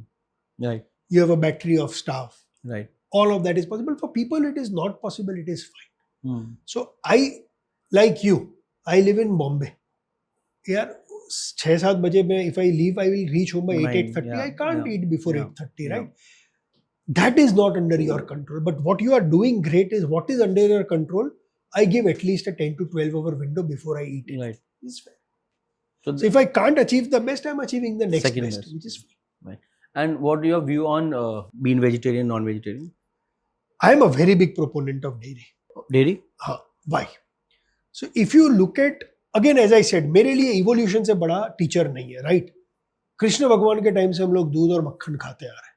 Right. You have a battery of staff. Right. All of that is possible. For people it is not possible, it is fine. So I, like you, I live in Bombay. यार 6-7 बजे में if I leave, I will reach home by 8:30. Yeah, I can't yeah, eat before yeah, 8:30, yeah. right? That is not under your control. But what you are doing great is, what is under your control, I give at least a 10 to 12 hour window before I eat it. Right. It's fair. So, So if I can't achieve the best, I'm achieving the next Second best, best. which is fine. right. And what your view on being vegetarian, non-vegetarian? I am a very big proponent of dairy. Dairy? Why? So if you look at, again as I said, मेरे लिए evolution से बड़ा teacher नहीं है, right? Krishna भगवान के time से हम लोग दूध और मक्खन खाते आ रहे हैं.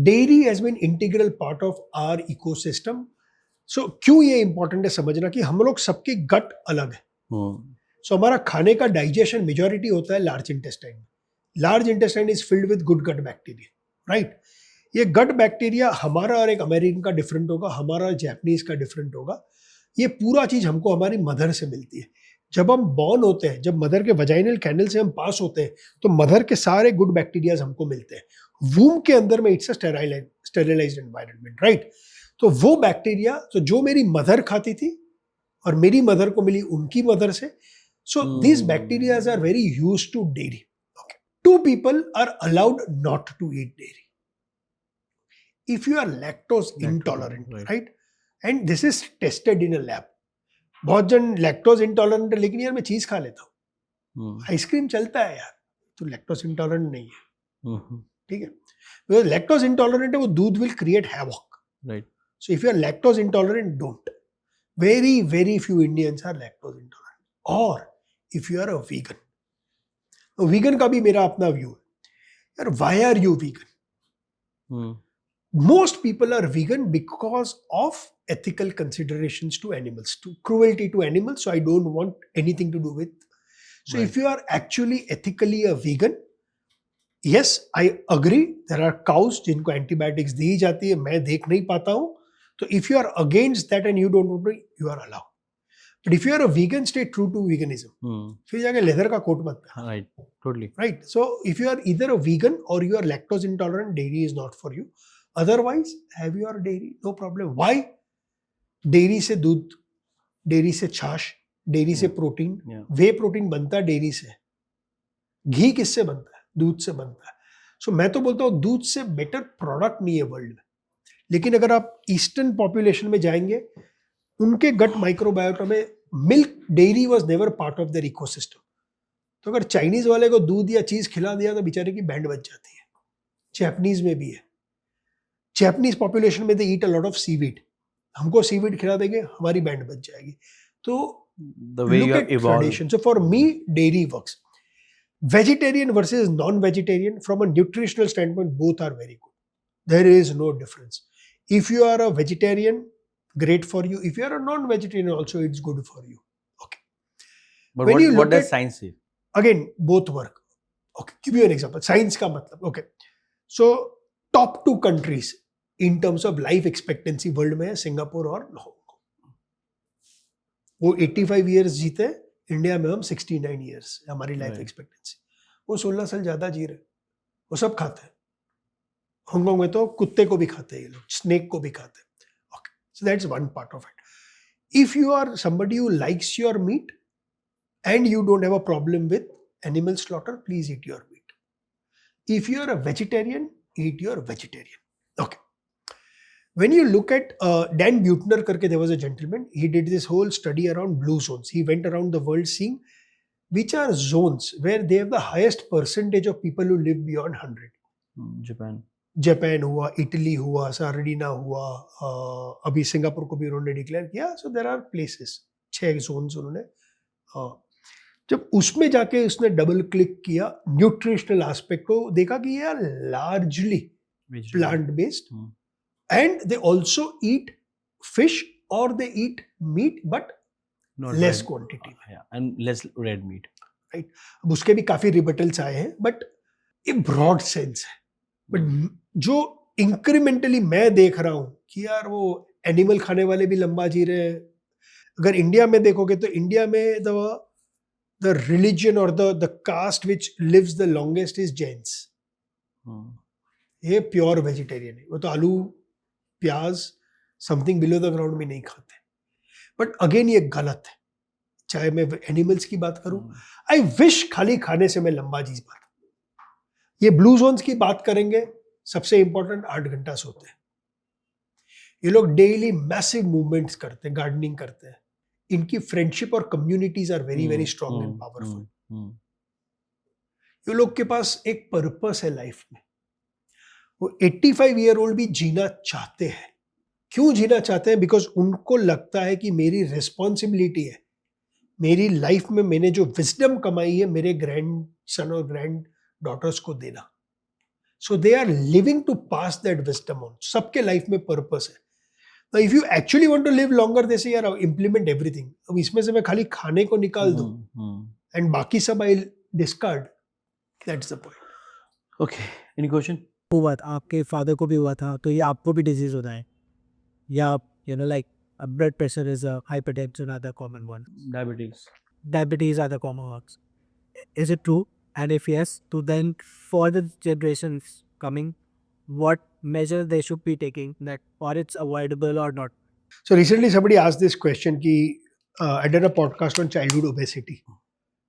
Dairy has been integral part of our ecosystem. So क्यों ये important है समझना कि हम लोग सबके gut अलग है. So हमारा खाने का digestion majority होता है large intestine में. Large intestine is filled with good gut bacteria, right? ये gut bacteria हमारा और एक अमेरिकन का different होगा, हमारा जापानीज का different होगा. ये पूरा चीज हमको हमारी मदर से मिलती है. जब हम बॉर्न होते हैं, जब मदर के वजाइनल कैनल से हम पास होते हैं, तो मदर के सारे गुड बैक्टीरियाज हमको मिलते हैं. वूम के अंदर में it's a sterilised environment, right? तो वो बैक्टीरिया, तो जो मेरी मदर खाती थी और मेरी मदर को मिली उनकी मदर से, so these bacterias are very used to dairy. Two people are allowed not to eat dairy. If you are lactose intolerant, right? And this is tested in a lab. बहुत जन lactose intolerant है, लेकिन यार मैं चीज खा लेता हूँ, आइसक्रीम चलता है यार, तो लैक्टोज इंटॉलरेंट नहीं है, ठीक है? बिकॉज लैक्टोज इंटॉलरेंट है, वो दूध will create havoc, right? So if you are lactose intolerant, don't. Very very few Indians are lactose intolerant. और if you are a vegan, तो वीगन का भी मेरा अपना व्यू है. यार why are you vegan? Most people are vegan because of ethical considerations to animals, to cruelty to animals. So I don't want anything to do with. So if you are actually ethically a vegan, yes, I agree. There are cows जिनको antibiotics दी जाती है, मैं देख नहीं पाता हूँ. So if you are against that and you don't want to, you are allowed. But if you are a vegan, stay true to veganism. फिर जाके leather का कोट मत पहन. Right, totally. Right. So if you are either a vegan or you are lactose intolerant, dairy is not for you. Otherwise, have your dairy, no problem. Why? Dairy से दूध, dairy से छाछ, dairy से protein, वे protein बनता है dairy से. घी किससे बनता है? दूध से बनता है. सो मैं तो बोलता हूँ दूध से बेटर प्रोडक्ट नहीं है वर्ल्ड में. लेकिन अगर आप ईस्टर्न पॉपुलेशन में जाएंगे, उनके गट माइक्रोबायोटा में milk, dairy was never part of their ecosystem. तो अगर चाइनीज वाले को दूध या चीज खिला दिया तो बेचारे की बैंड बच जाती है. जैपनीज में भी है. जैपनीज पॉपुलेशन में दे ईट अ लॉट ऑफ सीवीड. हमको सीवीड खिला देंगे, हमारी बैंड बच जाएगी. तो The way you look have at evolved. tradition. So for me, dairy works. Vegetarian versus non-vegetarian, from a nutritional standpoint, both are very good. There is no difference. If you are a vegetarian, great for you. If you are a non-vegetarian, also it's good for you. Okay. But When you what look does at- science say? Again, both work. Okay, give you an example. Science का मतलब. Okay. So top 2 countries in terms of life expectancy world में है Singapore और Hong Kong. वो 85 years जीते, India में हम 69 years हमारी लाइफ Right. एक्सपेक्टेंसी. वो 16 साल ज्यादा जी रहे. वो सब खाते हैं. हांगकांग में तो कुत्ते को भी खाते हैं ये लोग, स्नेक को भी खाते हैं. Okay. So that's one part of it. If you are somebody who likes your meat and you don't have a problem with animal slaughter, please eat your meat. If you are a vegetarian, eat your vegetarian. Okay. When you look at Dan Buettner karke, there was a gentleman, he did this whole study around blue zones. He went around the world seeing which are zones where they have the highest percentage of people who live beyond 100. Japan. Japan हुआ, Italy हुआ, सार्डिना हुआ, अभी Singapore को भी उन्होंने declare किया. So there are places, 6 zones उन्होंने. जब उसमें जाके उसने डबल क्लिक किया न्यूट्रिशनल एस्पेक्ट को, देखा कि ये are largely plant based and they also eat fish और they eat meat but Not less red. Quantity. Yeah, and less red meat. अब उसके भी काफी रिबटल्स आए हैं, बट ये ब्रॉड सेंस है. बट जो इंक्रीमेंटली मैं देख रहा हूं कि यार वो एनिमल खाने वाले भी लंबा जी रहे हैं. अगर इंडिया में देखोगे तो इंडिया में द रिलीजन और the caste which lives the longest is Jains. ये प्योर वेजिटेरियन है. वो तो आलू, प्याज, समथिंग बिलो द ग्राउंड में नहीं खाते. बट अगेन ये गलत है. चाहे मैं एनिमल्स की बात करूं, आई विश खाली खाने से मैं लंबा जी पाता. ये ब्लू जोन्स की बात करेंगे, सबसे इंपॉर्टेंट 8 घंटा सोते हैं. ये लोग डेली मैसिव मूवमेंट्स करते हैं, गार्डनिंग करते हैं. इनकी फ्रेंडशिप और communities are very very strong and powerful. ये लोग के पास एक पर्पस है लाइफ में. वो 85 ईयर ओल्ड भी जीना चाहते हैं. क्यों जीना चाहते हैं? बिकॉज उनको लगता है कि मेरी रिस्पॉन्सिबिलिटी है, मेरी लाइफ में मैंने जो विजडम कमाई है मेरे ग्रैंड सन और ग्रैंड डॉटर्स को देना. So they are living to pass that wisdom on. सबके लाइफ में पर्पस है. If you actually want to live longer, they say यार इम्प्लीमेंट एवरीथिंग. अब इसमें से मैं खाली खाने को निकाल दूं एंड बाकी सब I discard. That's the point. Okay. Any question? हुआ था, आपके फादर को भी हुआ था, तो ये आपको भी डिजीज होता है? या like blood pressure is hypertension are the common one, Diabetes. diabetes are the common ones. Is it true? And if yes, to then for the generations coming, what measure they should be taking that or it's avoidable or not? So recently somebody asked this question ki I did a podcast on childhood obesity,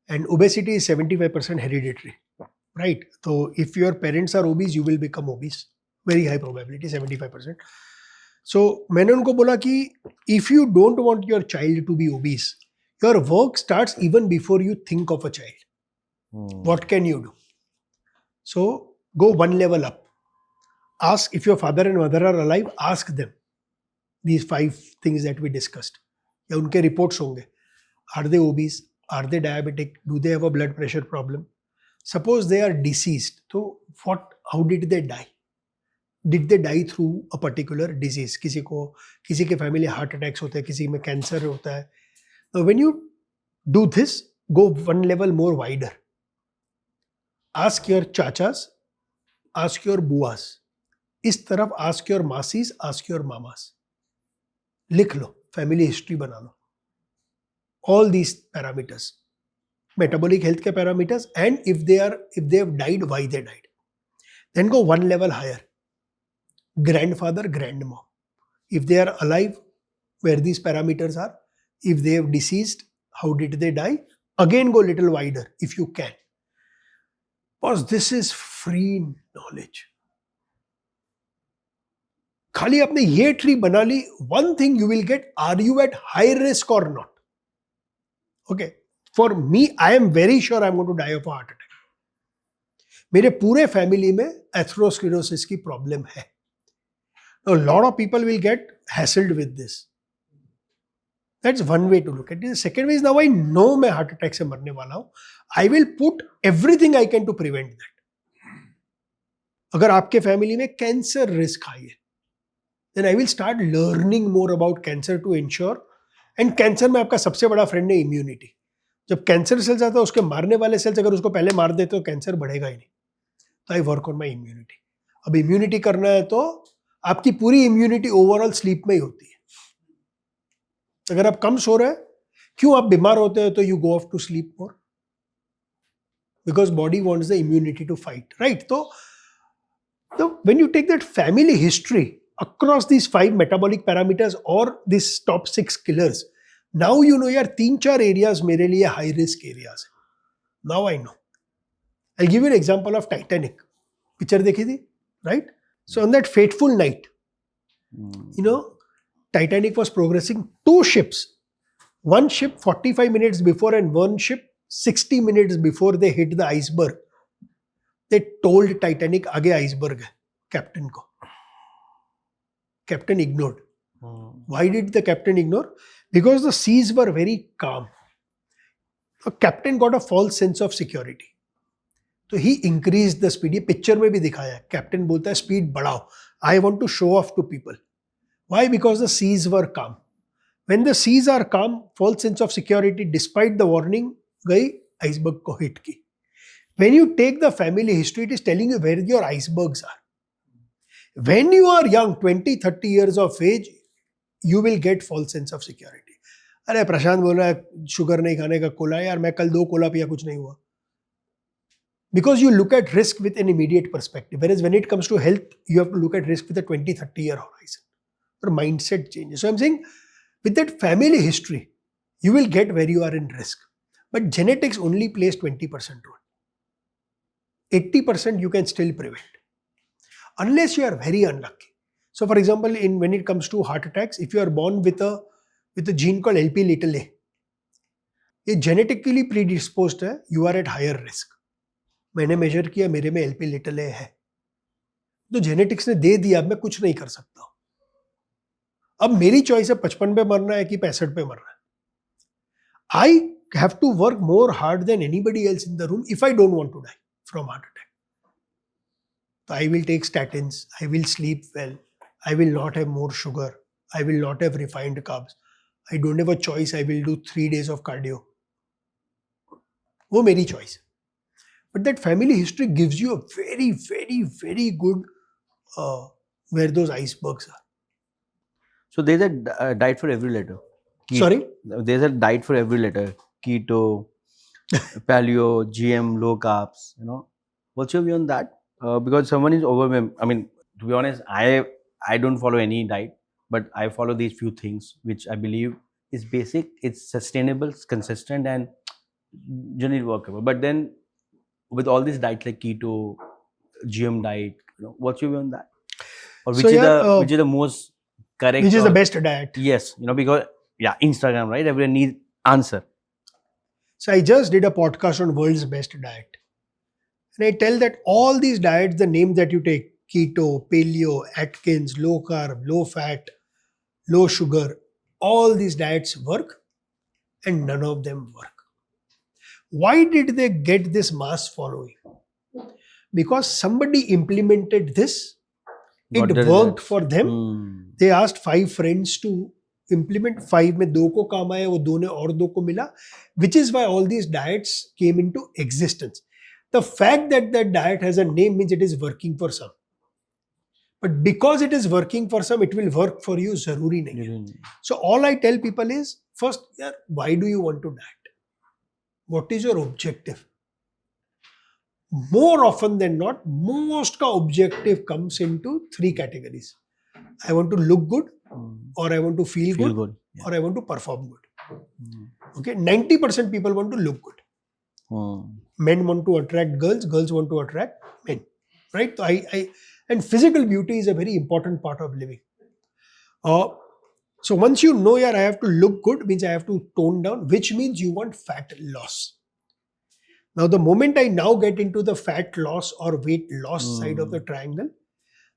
and obesity is 75% hereditary, right? So if your parents are obese, you will become obese. Very high probability, 75%. So मैंने उनको बोला कि if you don't want your child to be obese, your work starts even before you think of a child. What can you do? So go one level up. Ask if your father and mother are alive, ask them these 5 things that we discussed. या उनके reports होंगे. Are they obese? Are they diabetic? Do they have a blood pressure problem? Suppose they are deceased. So how did they die? Did they die through a particular disease? किसी के family heart attacks होते हैं, किसी में cancer होता है. Now when you do this, go one level more wider. Ask your chachas, ask your buas. इस तरफ ask your masis, ask your mamas. लिख लो, family history बना लो. All these parameters, metabolic health के parameters, and if they have died, why they died. Then go one level higher. grandfather, grandmom. If they are alive, where these parameters are. If they have deceased, how did they die? Again, go little wider if you can. Because this is free knowledge. खाली आपने ये tree बना ली, one thing you will get, are you at high risk or not? Okay. For me, I am very sure I'm going to die of a heart attack. मेरे पूरे family में atherosclerosis की problem है. A lot of people will get hassled with this. That's one way to look at it. The second way is, now I know मैं heart attack से मरने वाला हूं. I will put everything I can to prevent that. अगर आपके family में cancer risk high है, then I will start learning more about cancer to ensure. And cancer में आपका सबसे बड़ा फ्रेंड है इम्यूनिटी. जब कैंसर सेल्स आता है, उसके मारने वाले सेल्स अगर उसको पहले मार देते तो कैंसर बढ़ेगा ही नहीं. तो I work on my immunity. अब इम्यूनिटी करना है तो आपकी पूरी इम्यूनिटी ओवरऑल स्लीप में ही होती है. अगर आप कम सो रहे हैं, क्यों आप बीमार होते हैं? तो you go off to sleep more, because body wants the immunity to fight, right? तो when you take that family history across these 5 metabolic parameters or these top 6 killers, now you know यार 3-4 areas मेरे लिए high risk areas है. Now I know. I'll give you an example of Titanic. Picture देखी थी, right? So on that fateful night, you know, Titanic was progressing 2 ships. One ship 45 minutes before and one ship 60 minutes before they hit the iceberg. They told Titanic आगे iceberg है, captain को. Captain ignored. Why did the captain ignore? Because the seas were very calm. The captain got a false sense of security. So he increased the speed. ये picture में भी दिखाया है. Captain बोलता है speed बढ़ाओ. I want to show off to people. Why? Because the seas were calm. When the seas are calm, false sense of security, despite the warning, गई iceberg को hit की. When you take the family history, it is telling you where your icebergs are. When you are young, 20-30 years of age, you will get false sense of security. अरे प्रशांत बोल रहा है sugar नहीं खाने का, Cola यार मैं कल 2 कोला पिया, कुछ नहीं हुआ. Because you look at risk with an immediate perspective. Whereas when it comes to health, you have to look at risk with a 20-30 year horizon. Your mindset changes. So I'm saying, with that family history, you will get where you are in risk. But genetics only plays 20% role. 80% you can still prevent. Unless you are very unlucky. So for example, when it comes to heart attacks, if you are born with a gene called LP little a, ये genetically predisposed है, you are at higher risk. मैंने measure किया, मेरे में LP little a है. तो genetics ने दे दिया, अब मैं कुछ नहीं कर सकता. अब मेरी choice है 55 पे मरना है कि 65 पे मरना है. I have to work more hard than anybody else in the room if I don't want to die from heart attack. So I will take statins, I will sleep well, I will not have more sugar, I will not have refined carbs, I don't have a choice, I will do 3 days of cardio. वो मेरी choice. But that family history gives you a very, very, very good where those icebergs are. So there's a diet for every letter. Sorry? There's a diet for every letter. Keto, paleo, GM, low carbs, you know. What's your view on that? Because someone is overwhelmed. I mean, to be honest, I don't follow any diet, but I follow these few things, which I believe is basic, it's sustainable, it's consistent, and generally workable. But then, with all these diets like keto, GM diet, you know, what's your view on that? Or which is the most correct? Which is the best diet? Yes, you know, because Instagram, right? Everyone needs answer. So I just did a podcast on world's best diet. And I tell that all these diets, the name that you take, keto, paleo, Atkins, low carb, low fat, low sugar, all these diets work and none of them work. Why did they get this mass following? Because somebody implemented this, it worked for them. They asked 5 friends to implement, 5 में 2 को काम आया, वो 2 ने और 2 को मिला, which is why all these diets came into existence. The fact that that diet has a name means it is working for some. But because it is working for some, it will work for you. Zaruri nahi hai. So all I tell people is, first, why do you want to diet? What is your objective? more often than not, most ka objective comes into 3 categories. I want to look good, or I want to feel Feel good, good. Yeah. or I want to perform good. Okay, 90% people want to look good. Men want to attract girls, girls want to attract men, right? So and physical beauty is a very important part of living. So once you know, I have to look good, means I have to tone down, which means you want fat loss. Now, the moment I now get into the fat loss or weight loss side of the triangle,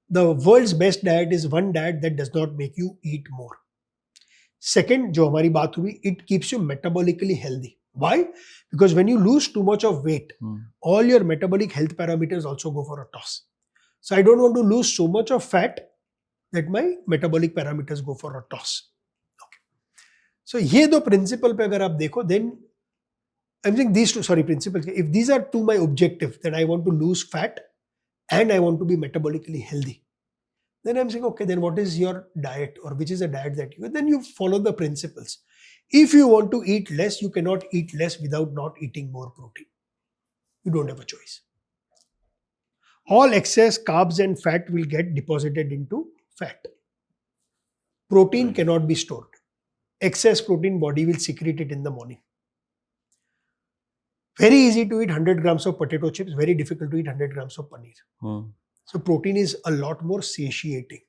the world's best diet is one diet that does not make you eat more. Second, जो हमारी बात हुई, it keeps you metabolically healthy. Why? Because when you lose too much of weight, all your metabolic health parameters also go for a toss. So I don't want to lose so much of fat that my metabolic parameters go for a toss. Okay. So ये दो principle पे अगर आप देखो, then I'm saying these two, principles. If these are two my objectives, that I want to lose fat and I want to be metabolically healthy, then I'm saying, okay, then what is your diet, or which is a diet that you, then you follow the principles. If you want to eat less, you cannot eat less without not eating more protein. You don't have a choice. All excess carbs and fat will get deposited into fat. Protein cannot be stored. Excess protein, body will secrete it in the morning. Very easy to eat 100 grams of potato chips, very difficult to eat 100 grams of paneer. So protein is a lot more satiating.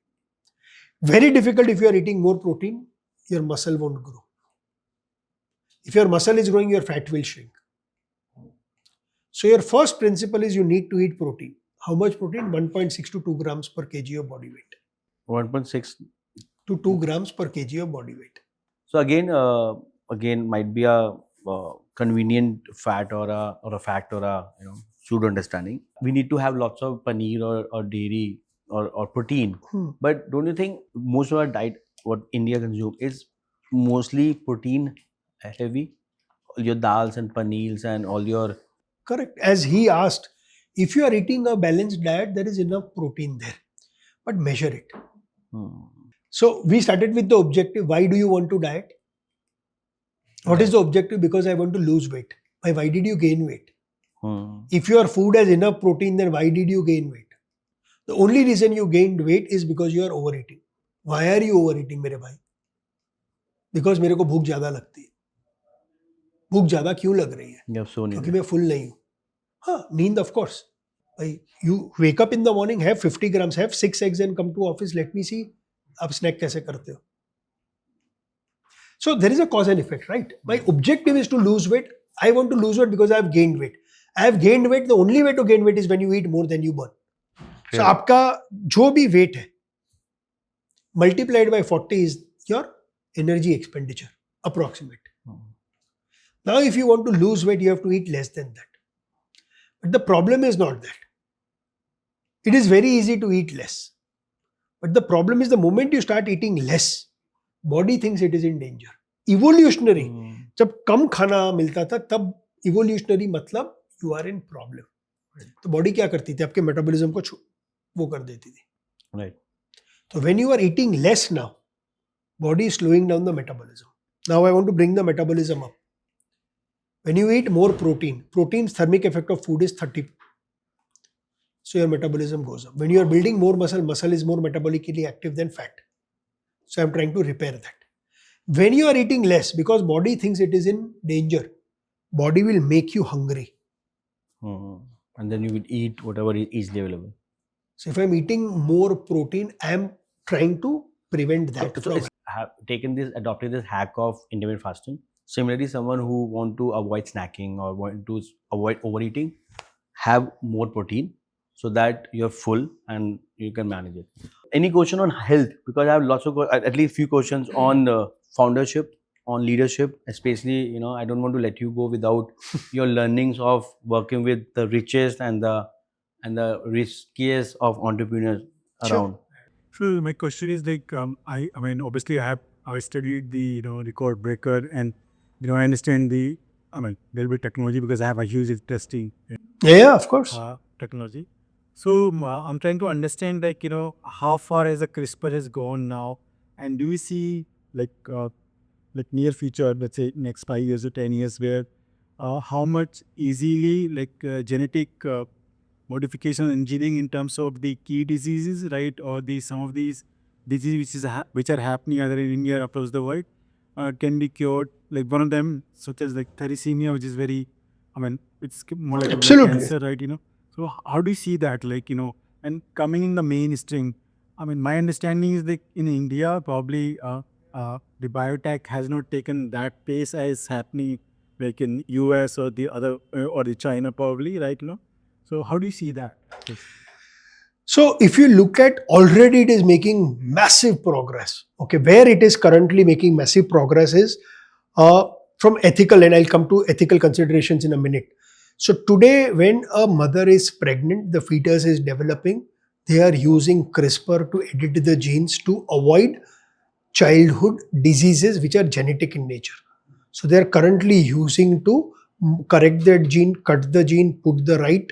Very difficult if you are eating more protein, your muscle won't grow. If your muscle is growing, your fat will shrink. So your first principle is you need to eat protein. How much protein? 1.6 to 2 grams per kg of body weight. 1.6 to 2 grams per kg of body weight. So again might be a convenient fat or a fact or a pseudo understanding. We need to have lots of paneer or dairy or protein. But don't you think most of our diet, what India consumes, is mostly protein heavy? Your dals and paneers and all your... Correct. As he asked, if you are eating a balanced diet, there is enough protein there. But measure it. So we started with the objective. Why do you want to diet? What is the objective? Because I want to lose weight. Why did you gain weight? If your food has enough protein, then why did you gain weight? The only reason you gained weight is because you are overeating. Why are you overeating, मेरे भाई? Because मेरे को भूख ज़्यादा लगती है. भूख ज़्यादा क्यों लग रही है? क्योंकि मैं full नहीं हूँ. हाँ, नींद of course. You wake up in the morning, have 50 grams, have 6 eggs and come to office. Let me see, आप snack कैसे करते हो? So there is a cause and effect, right? My objective is to lose weight. I want to lose weight because I have gained weight. I have gained weight. The only way to gain weight is when you eat more than you burn. So आपका जो भी weight है, multiplied by 40 is your energy expenditure, approximate. Now if you want to lose weight, you have to eat less than that. But the problem is not that. It is very easy to eat less. But the problem is the moment you start eating less, body thinks it is in danger. Evolutionary, जब कम खाना मिलता था तब evolutionary मतलब you are in problem. तो body क्या करती थी? आपके metabolism को वो कर देती थी. Right. So when you are eating less now, body is slowing down the metabolism. Now I want to bring the metabolism up. When you eat more protein, protein's thermic effect of food is 30. So your metabolism goes up. When you are building more muscle, muscle is more metabolically active than fat. So I'm trying to repair that. When you are eating less, because body thinks it is in danger, body will make you hungry. And then you will eat whatever is easily available. So if I'm eating more protein, I'm trying to prevent that. So it's adopted this hack of intermittent fasting. Similarly, someone who want to avoid snacking or want to avoid overeating, have more protein so that you're full and you can manage it. Any question on health? Because I have lots of, at least few questions on foundership, on leadership, especially, I don't want to let you go without your learnings of working with the richest and the riskiest of entrepreneurs around. So my question is like, I mean, obviously I studied the, record breaker, and, I understand there'll be technology because I have a huge interest in Yeah, of course. Technology. So I'm trying to understand, like, how far has the CRISPR has gone now, and do we see like near future, let's say next 5 years or 10 years, where how much easily genetic modification engineering in terms of the key diseases, right, or the some of these diseases which are happening either in India or across the world can be cured. Like one of them, such as like thalassemia, which is very, I mean, it's more like a blood Absolutely. cancer, right? So how do you see that, like, and coming in the mainstream? I mean, my understanding is that in India, probably the biotech has not taken that pace as happening like in US or the other or the China probably, right? So how do you see that? So if you look at, already it is making massive progress. Okay, where it is currently making massive progress is from ethical, and I'll come to ethical considerations in a minute. So today, when a mother is pregnant, the fetus is developing, they are using CRISPR to edit the genes to avoid childhood diseases which are genetic in nature. So they are currently using to correct that gene, cut the gene, put the right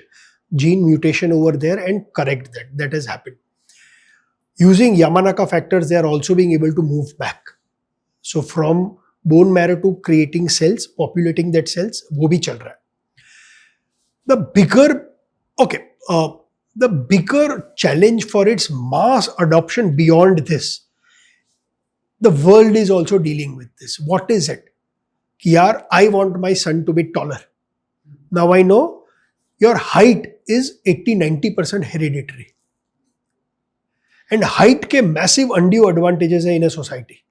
gene mutation over there and correct that. That has happened. Using Yamanaka factors, they are also being able to move back. So from bone marrow to creating cells, populating that cells, वो भी चल रहा है. The bigger challenge for its mass adoption beyond this, the world is also dealing with this. What is it? Yaar, I want my son to be taller. Now I know your height is 80-90% hereditary. And height ke massive undue advantages in a society.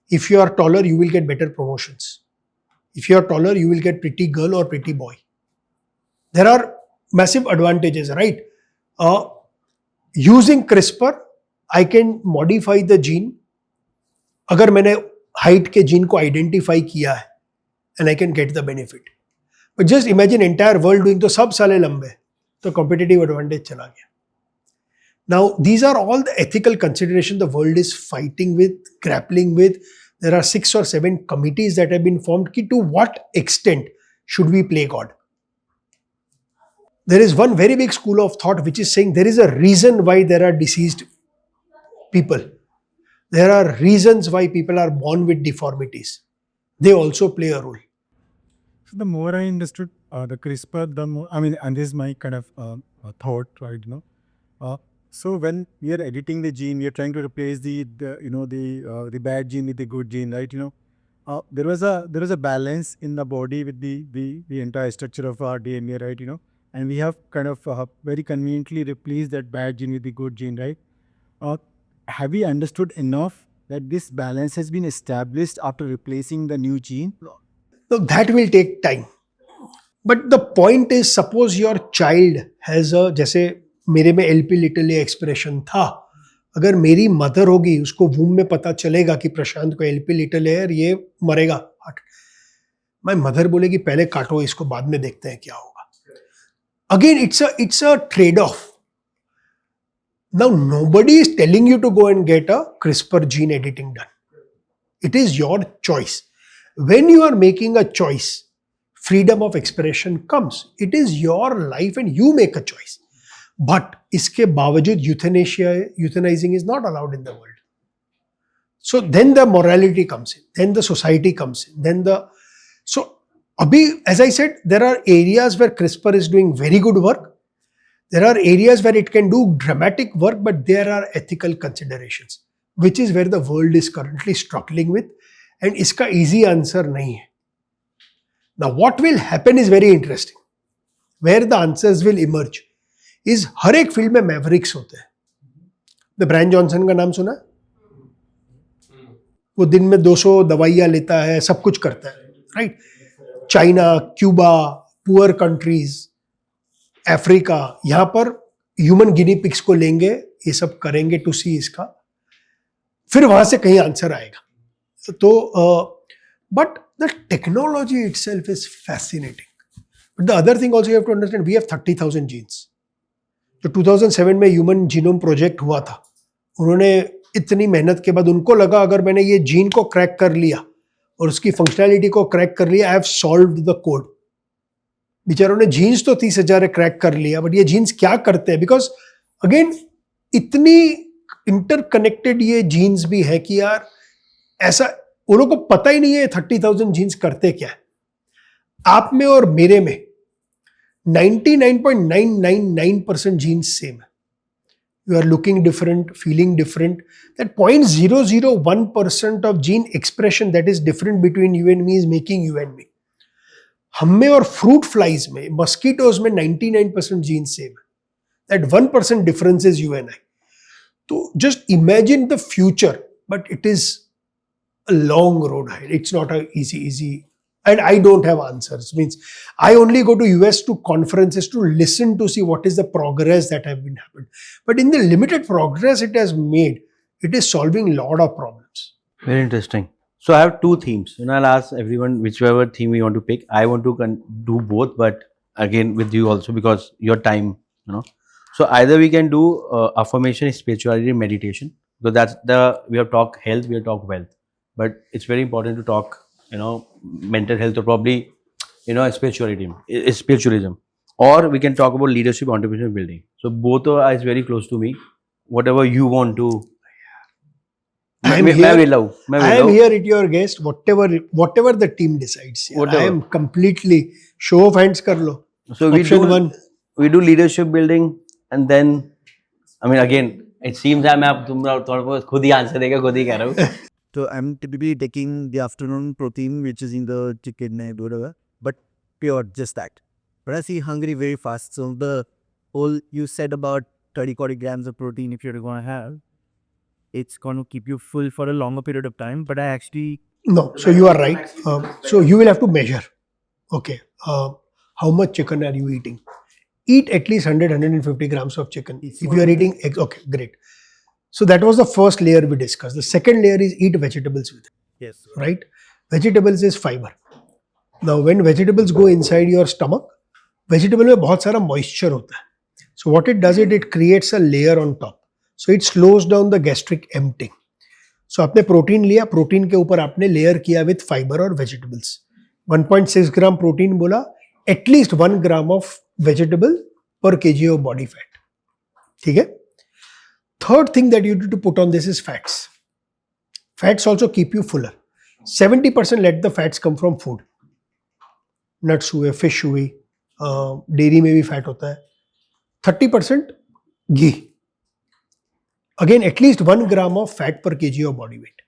If you are taller, you will get better promotions. If you are taller, you will get pretty girl or pretty boy. There are massive advantages, right? Using CRISPR, I can modify the gene. अगर मैंने height के gene को identify किया है, and I can get the benefit. But just imagine entire world doing तो सब साले लंबे, तो competitive advantage चला गया. Now, these are all the ethical considerations the world is fighting with, grappling with. There are 6 or 7 committees that have been formed. To what extent should we play God? There is one very big school of thought which is saying there is a reason why there are deceased people. There are reasons why people are born with deformities. They also play a role. So the more I understood the CRISPR, the more, I mean, and this is my kind of thought, right? So when we are editing the gene, we are trying to replace the bad gene with the good gene, right? There was a balance in the body with the entire structure of our DNA, right? And we have kind of very conveniently replaced that bad gene with the good gene, right? Have we understood enough that this balance has been established after replacing the new gene? So that will take time. But the point is, suppose your child has a, जैसे मेरे में LP little a expression था, अगर मेरी mother होगी, उसको वूम में पता चलेगा कि प्रशांत को LP little है और ये मरेगा, मैं मदर बोलेगी पहले काटो इसको, बाद में देखते हैं क्या होगा. Again, it's a trade-off. Now, nobody is telling you to go and get a CRISPR gene editing done. It is your choice. When you are making a choice, freedom of expression comes. It is your life and you make a choice. But iske बावजूद euthanizing is not allowed in the world. So then the morality comes in, then the society comes in, so abhi, as I said, there are areas where CRISPR is doing very good work. There are areas where it can do dramatic work, but there are ethical considerations, which is where the world is currently struggling with, and iska easy answer nahi hai. Now what will happen is very interesting. Where the answers will emerge is हर एक field में Mavericks होते हैं. The Brian Johnson का नाम सुना? वो दिन में 200 दवाइयाँ लेता है, सब कुछ करता है, right? China, Cuba, poor countries, Africa, यहाँ पर ह्यूमन गिनी पिग्स को लेंगे, ये सब करेंगे टू सी इसका, फिर वहां से कहीं आंसर आएगा. तो but the technology itself is fascinating. But the other thing also you have to understand, we have 30,000 genes. जो 2007 में ह्यूमन जीनोम प्रोजेक्ट हुआ था, उन्होंने इतनी मेहनत के बाद उनको लगा अगर मैंने ये जीन को क्रैक कर लिया और उसकी फंक्शनैलिटी को क्रैक कर लिया, I have solved the code. बेचारों ने जीन्स तो 30,000 क्रैक कर लिया, बट ये जीन्स क्या करते हैं? बिकॉज अगेन इतनी इंटरकनेक्टेड ये जीन्स भी है कि यार ऐसा उन लोगों को पता ही नहीं है 30,000 जीन्स करते क्या है. आप में और मेरे में 99.999% genes same. You are looking different, feeling different. That 0.001% of gene expression that is different between you and me is making you and me. हम में और fruit flies में, mosquitoes में 99% genes same. That 1% difference is you and I. So just imagine the future, but it is a long road ahead. It's not a easy. And I don't have answers. Means I only go to US to conferences to listen to see what is the progress that have been happened. But in the limited progress it has made, it is solving a lot of problems. Very interesting. So I have two themes. I'll ask everyone whichever theme we want to pick. I want to do both, but again with you also because your time. So either we can do affirmation, spirituality, meditation. Because that's we have talked health, we have talked wealth, but it's very important to talk mental health or probably spiritualism, or we can talk about leadership, entrepreneurship, building. So both are is very close to me. Whatever you want to. I am here at your guest. Whatever the team decides. I am completely show of hands kar lo. So we do leadership building, and then again it seems I'm खुद ही answer देगा खुद ही कह रहा हूँ. So I'm typically taking the afternoon protein, which is in the chicken and whatever, but pure, just that. But I see hungry very fast. So the whole you said about 30-40 grams of protein, if you're going to have, it's going to keep you full for a longer period of time. But I actually no. So you are right. So you will have to measure. Okay, how much chicken are you eating? Eat at least 100-150 grams of chicken. If you are eating eggs, okay, great. So that was the first layer we discussed. The second layer is eat vegetables with it. Yes. Right? Vegetables is fiber. Now when vegetables go inside your stomach, vegetable में बहुत सारा moisture होता है. So what it does, it creates a layer on top. So it slows down the gastric emptying. So आपने protein लिया, protein के ऊपर आपने layer किया with fiber और vegetables. 1.6 gram protein बोला, at least 1 gram of vegetable per kg of body fat. ठीक है? Third thing that you need to put on this is fats. Fats also keep you fuller. 70% let the fats come from food. Nuts हुए, fish हुई, dairy में भी fat होता है. 30% ghee. Again, at least 1 gram of fat per kg of body weight.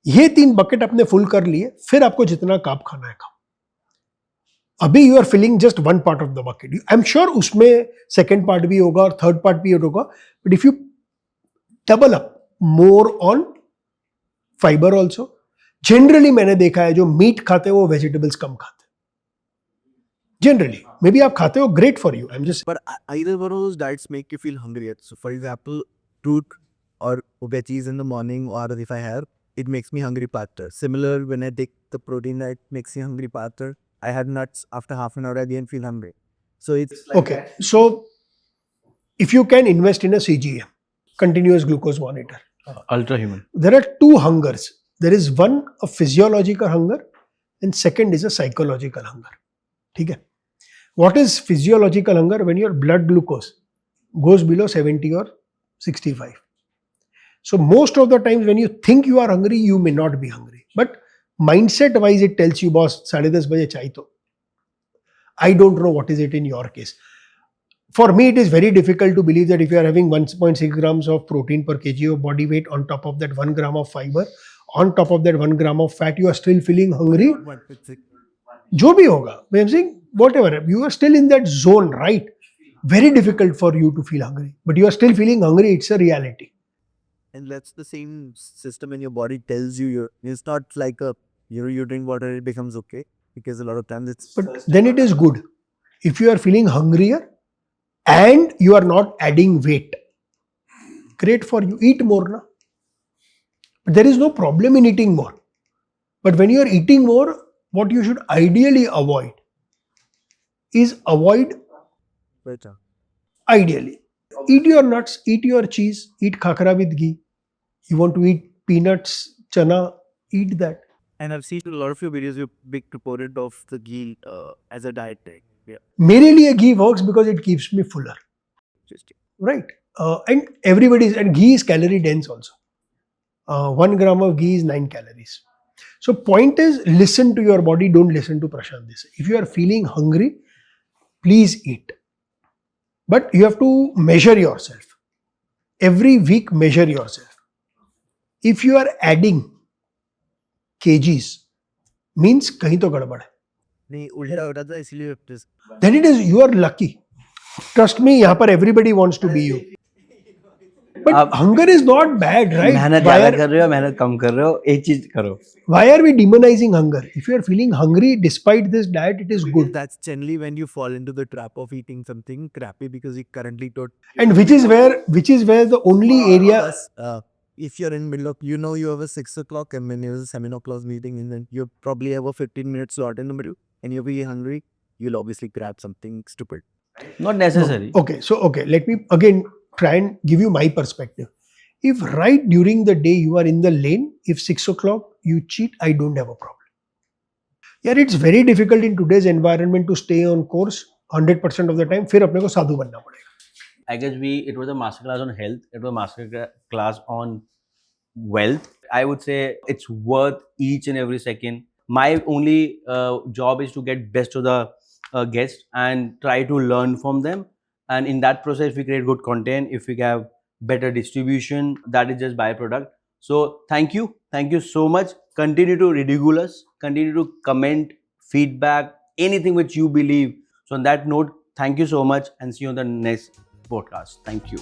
ये 3 bucket आपने full कर लिए, फिर आपको जितना carb खाना है खाओ. अभी you are filling just one part of the bucket. I'm sure उसमें second part भी होगा और third part भी होगा. But if you double up more on fiber also, generally मैंने देखा है जो meat खाते हैं वो vegetables कम खाते हैं. Generally, maybe आप खाते हो, great for you. I'm just. But either one of those diets make you feel hungry. So for example, fruit or veggies in the morning, or if I have, it makes me hungry faster. Similar, when I take the protein diet, makes me hungry faster. I had nuts after half an hour, I didn't feel hungry. So it's like okay. So if you can invest in a CGM, continuous glucose monitor, ultra human. There are two hungers. There is one a physiological hunger, and second is a psychological hunger. Okay. What is physiological hunger? When your blood glucose goes below 70 or 65. So most of the times when you think you are hungry, you may not be hungry. But mindset wise, it tells you, boss, 10:30 baje chai to. I don't know what is it in your case. For me, it is very difficult to believe that if you are having 1.6 grams of protein per kg of body weight, on top of that 1 gram of fiber, on top of that 1 gram of fat, you are still feeling hungry. Jo bhi hoga. I'm saying, whatever, you are still in that zone, right? Very difficult for you to feel hungry. But you are still feeling hungry, it's a reality. And that's the same system in your body tells you. It's not like you drink water, it becomes okay. Because a lot of times it's... But then it is good. If you are feeling hungrier and you are not adding weight, great for you. Eat more. Na? But there is no problem in eating more. But when you are eating more, what you should ideally avoid is better. Ideally. Eat your nuts, eat your cheese, eat khakra with ghee. You want to eat peanuts, chana, eat that. And I've seen a lot of your videos, you're a big proponent of the ghee as a diet thing. Yeah. मेरे लिए ghee works because it keeps me fuller. Interesting. Right. And ghee is calorie dense also. 1 gram of ghee is 9 calories. So point is, listen to your body, don't listen to Prashant Desai. If you are feeling hungry, please eat. But you have to measure yourself. Every week, measure yourself. If you are adding kgs, means kahin to gadbad hai. नहीं उल्टा हो रहा था इसलिए Then it is, you are lucky. Trust me, यहाँ पर everybody wants to be you. But hunger is not bad, right? मेहनत Why ज्यादा are, कर रहे हो, मेहनत कम कर रहे हो, एक चीज करो. why are we demonizing hunger? If you are feeling hungry despite this diet, it is good. That's generally when you fall into the trap of eating something crappy because you currently don't. And which is where the only area. Plus, if you're in middle of, you have a 6 o'clock and then you have a 7 o'clock meeting and then you probably have a 15-minute slot in the middle and you'll be hungry, you'll obviously grab something stupid. Not necessary. Okay, let me again try and give you my perspective. If right during the day you are in the lane, if 6 o'clock you cheat, I don't have a problem. Yeah, it's very difficult in today's environment to stay on course 100% of the time. फिर अपने को साधु बनना पड़ेगा. I guess it was a masterclass on health. It was a masterclass on wealth. I would say it's worth each and every second. My only job is to get best of the guests and try to learn from them. And in that process, if we create good content, if we have better distribution, that is just byproduct. So thank you so much. Continue to ridicule us. Continue to comment, feedback, anything which you believe. So on that note, thank you so much and see you on the next podcast. Thank you.